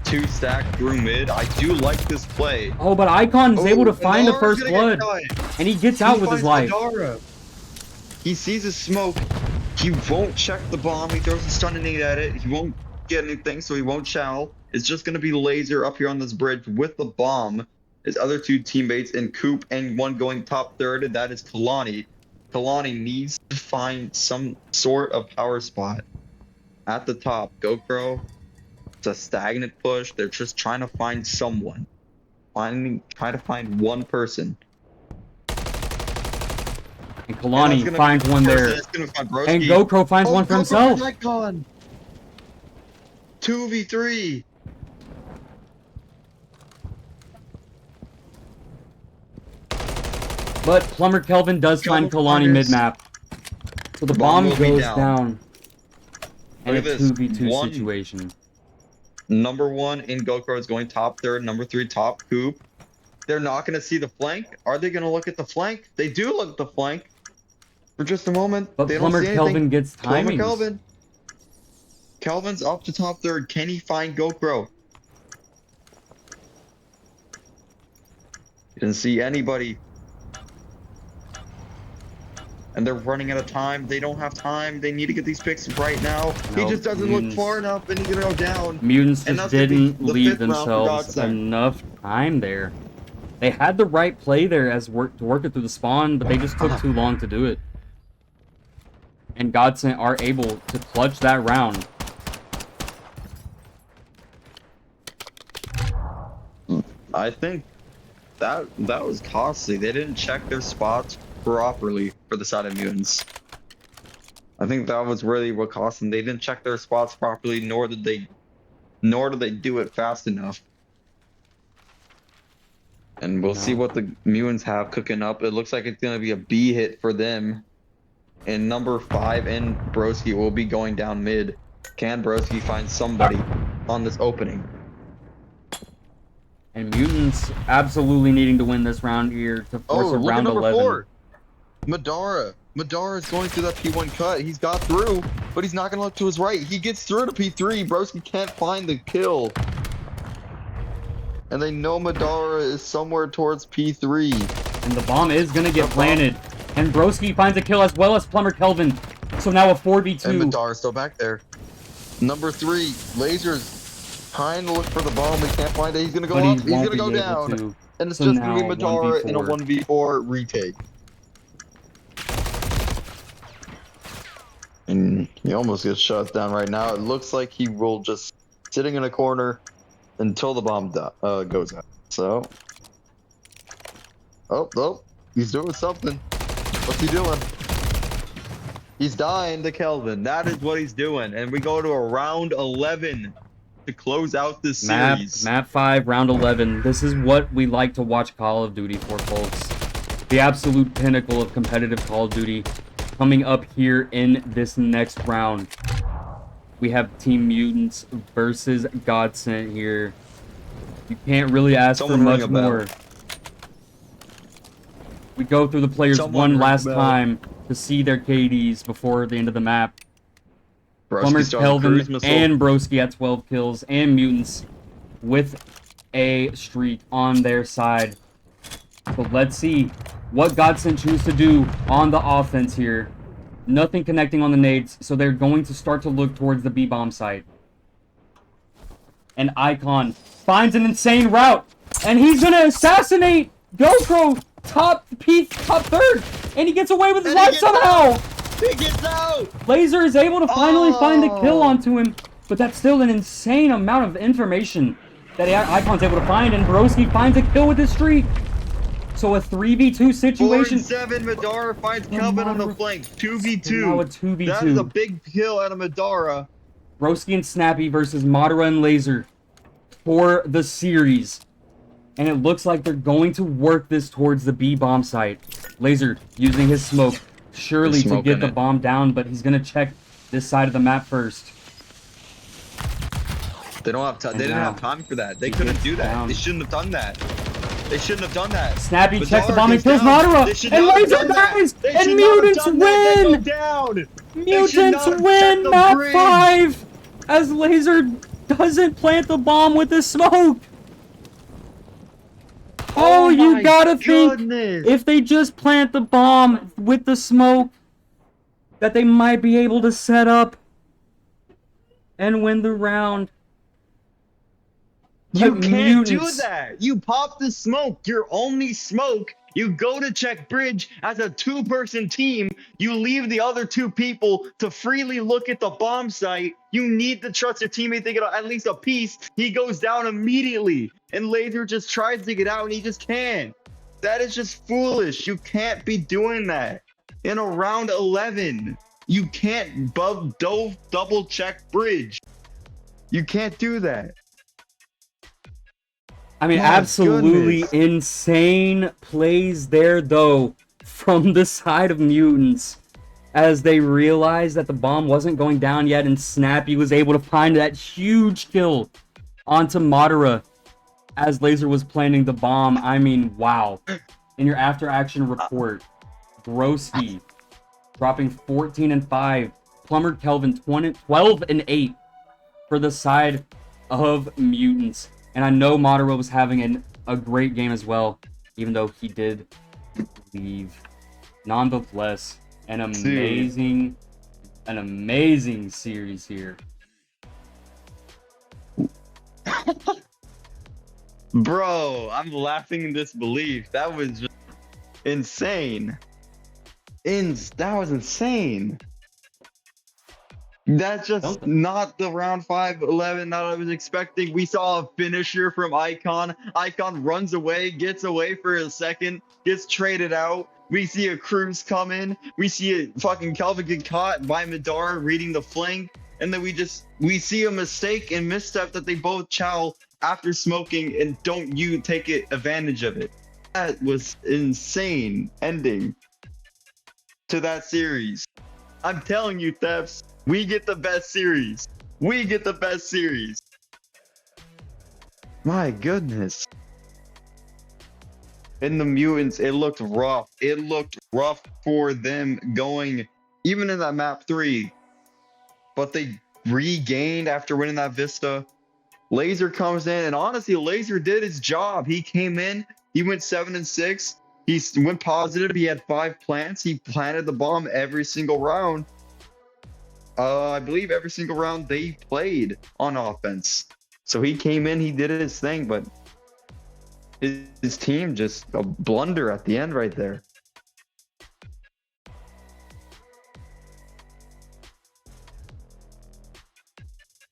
2 stack through mid. I do like this play. Oh, but Icon's able to find the first blood. And he gets out with his life. Madara. He sees a smoke. He won't check the bomb. He throws a stun nade at it. He won't get anything, so he won't chow. It's just going to be Laser up here on this bridge with the bomb. His other 2 teammates in Coop and one going top third, and that is Kalani. Kalani needs to find some sort of power spot at the top. GoPro. It's a stagnant push. They're just trying to find someone. Try to find one person. And Kalani finds one there. And GoPro finds one for himself. 2v3. But Plumber Kelvin does find Kalani mid-map. So the bomb goes down. And a 2v2 situation. Number 1 in Gokro is going top third. Number 3 top Coop. They're not going to see the flank. Are they going to look at the flank? They do look at the flank for just a moment. But Plumber Kelvin gets timing. Kelvin's up to top third. Can he find Gokro? Didn't see anybody. And they're running out of time. They don't have time. They need to get these picks right now. He No, just doesn't look far enough, and he's gonna go down. Mutants And just that's gonna be didn't the leave 5th round for themselves Godsent. enough time there. They had the right play there to work it through the spawn, but they just took too long to do it. And Godsent are able to clutch that round. I think that was costly. They didn't check their spots properly for the side of Mutants. I think that was really what cost them. They didn't check their spots properly, nor did they do it fast enough. And we'll see what the Mutants have cooking up. It looks like it's gonna be a B hit for them. And number 5 and Broski will be going down mid. Can Broski find somebody on this opening? And Mutants absolutely needing to win this round here to force a look at round number 11. 4. Madara. Madara is going through that P1 cut. He's got through, but he's not going to look to his right. He gets through to P3. Broski can't find the kill. And they know Madara is somewhere towards P3. And the bomb is going to get planted. And Broski finds a kill as well as Plumber Kelvin. So now a 4v2. And Madara's still back there. Number 3, Lasers trying to look for the bomb. He can't find it. He's going to go up. He's going to go down. And it's just going to be Madara in a 1v4 retake. And he almost gets shut down right now. It looks like he will just sitting in a corner until the bomb goes out. So, oh, he's doing something. What's he doing? He's dying to Kelvin. That is what he's doing. And we go to a round 11 to close out this series. Map 5, round 11. This is what we like to watch Call of Duty for, folks. The absolute pinnacle of competitive Call of Duty coming up here in this next round. We have Team Mutants versus Godsent here. You can't really ask for much more. We go through the players one last time to see their KDs before the end of the map. Plumber Kelvin and Broski at 12 kills, and Mutants with a streak on their side. So let's see what Godsent choose to do on the offense here. Nothing connecting on the nades, so they're going to start to look towards the B-bomb site. And Icon finds an insane route, and he's gonna assassinate GoPro top third, and he gets away with his life somehow. He gets out. Laser is able to finally find the kill onto him, but that's still an insane amount of information that Icon's able to find, and Broski finds a kill with his streak. So a 3v2 situation. 4-7, Madara finds Kelvin on the flank. 2v2. Now a 2v2. That is a big kill out of Madara. Broski and Snappy versus Madara and Laser for the series. And it looks like they're going to work this towards the B-bomb site. Laser using his smoke surely to get the bomb down, but he's going to check this side of the map first. They don't have time. They didn't have time for that. They couldn't do that. They shouldn't have done that. They shouldn't have done that. Snappy checks the bomb and kills Madara. And Laser dies. And Mutants win. Mutants win map 5 as Laser doesn't plant the bomb with the smoke. Oh, you gotta think if they just plant the bomb with the smoke that they might be able to set up and win the round. You can't do that. You pop the smoke. Your only smoke. You go to check bridge as a 2-person team. You leave the other 2 people to freely look at the bomb site. You need to trust your teammate to get at least a piece. He goes down immediately. And Laser just tries to get out and he just can't. That is just foolish. You can't be doing that. In a round 11, you can't double check bridge. You can't do that. I mean, absolutely insane plays there, though, from the side of Mutants. As they realized that the bomb wasn't going down yet, and Snappy was able to find that huge kill onto Madara as Laser was planting the bomb. I mean, wow. In your after-action report, Broski dropping 14 and 5. Plumber Kelvin 12 and 8 for the side of Mutants. And I know Madara was having a great game as well. even though he did leave. Nonetheless, an See, amazing series here. bro, I'm laughing in disbelief. That was just insane. That was insane. That's just Don't not the round 5-11 that I was expecting. We saw a finisher from Icon. Icon runs away, gets away for a second, gets traded out. We see a Cruz come in. We see a fucking Kelvin get caught by Madara reading the flank. And then we see a mistake and misstep that they both chow after smoking, and don't you take advantage of it. That was insane ending to that series. I'm telling you, Thefts, we get the best series. We get the best series. My goodness. In the Mutants, it looked rough. It looked rough for them going, even in that map 3. But they regained after winning that Vista. Laser comes in, and honestly, Laser did his job. He came in, he went 7-6. He went positive. He had 5 plants. He planted the bomb every single round. I believe every single round they played on offense. So he came in, he did his thing, but his team just a blunder at the end right there.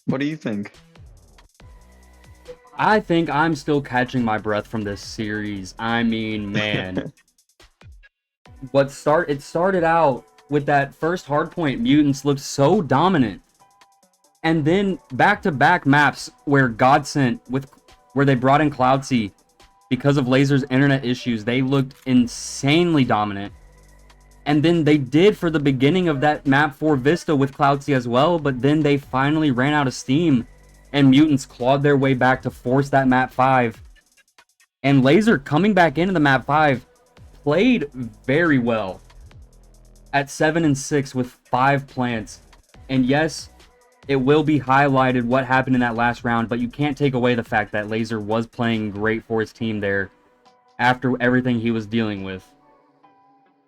What do you think? I think I'm still catching my breath from this series. I mean, man. It started out with that first hardpoint. Mutants looked so dominant. And then back-to-back maps where Godsent where they brought in Cloudsea because of Laser's internet issues, they looked insanely dominant. And then they did for the beginning of that map for Vista with Cloudsea as well, but then they finally ran out of steam and Mutants clawed their way back to force that map 5. And Laser coming back into the map 5 played very well at 7-6 with 5 plants. And yes, it will be highlighted what happened in that last round, but you can't take away the fact that Laser was playing great for his team there after everything he was dealing with.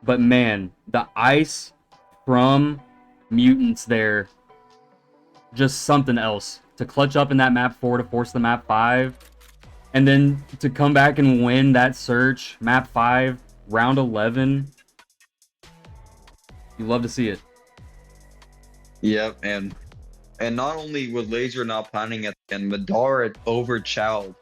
But man, the ice from Mutants there, just something else. To clutch up in that map 4 to force the map 5, and then to come back and win that search, map 5, round 11. You love to see it. Yep, and not only was Laser not planning at the end, Madara overchowed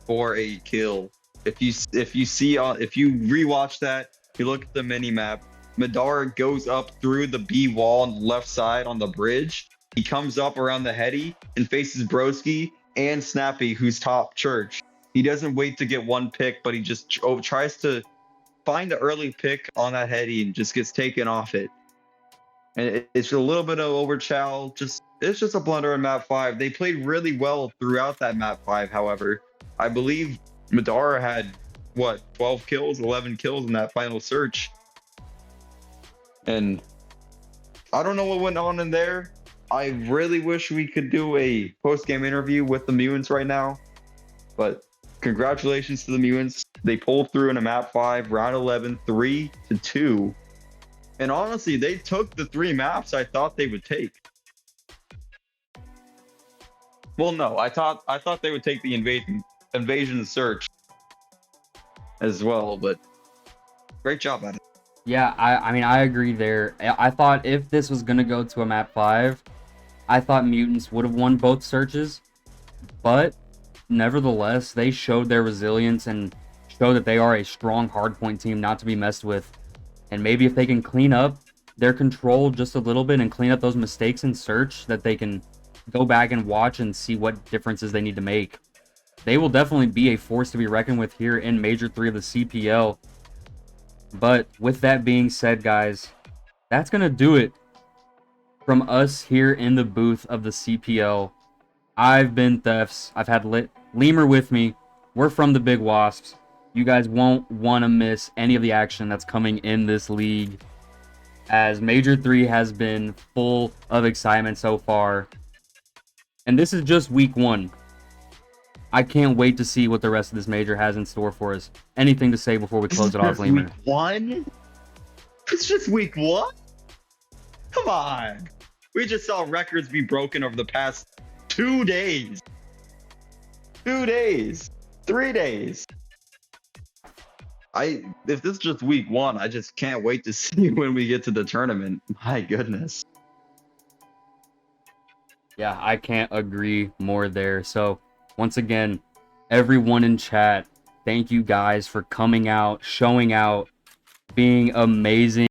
for a kill. If you rewatch that, you look at the mini map, Madara goes up through the B wall on the left side on the bridge. He comes up around the heady and faces Broski and Snappy, who's top church. He doesn't wait to get one pick, but he just tries to find the early pick on that heady and just gets taken off it. And it's a little bit of overchow. It's just a blunder in map 5. They played really well throughout that map 5, however. I believe Madara had, 12 kills, 11 kills in that final search. And I don't know what went on in there. I really wish we could do a post-game interview with the Mutants right now. But congratulations to the Mutants. They pulled through in a map 5, round 11, 3-2. And honestly, they took the 3 maps I thought they would take. Well, no, I thought they would take the invasion search as well, but great job at it. Yeah, I mean, I agree there. I thought if this was going to go to a map 5, I thought Mutants would have won both searches. But nevertheless, they showed their resilience and showed that they are a strong hardpoint team not to be messed with. And maybe if they can clean up their control just a little bit and clean up those mistakes in search, that they can go back and watch and see what differences they need to make. They will definitely be a force to be reckoned with here in Major 3 of the CPL. But with that being said, guys, that's going to do it from us here in the booth of the CPL. I've been Thefts. I've had Lemur with me. We're from the Big Wasps. You guys won't want to miss any of the action that's coming in this league, as Major 3 has been full of excitement so far. And this is just week 1. I can't wait to see what the rest of this major has in store for us. Anything to say before we This close is it off, just week Lemur? one? It's just week one? Come on. We just saw records be broken over the past 2 days. 2 days. 3 days. If this is just week one, I just can't wait to see when we get to the tournament. My goodness. Yeah, I can't agree more there. So, once again, everyone in chat, thank you guys for coming out, showing out, being amazing.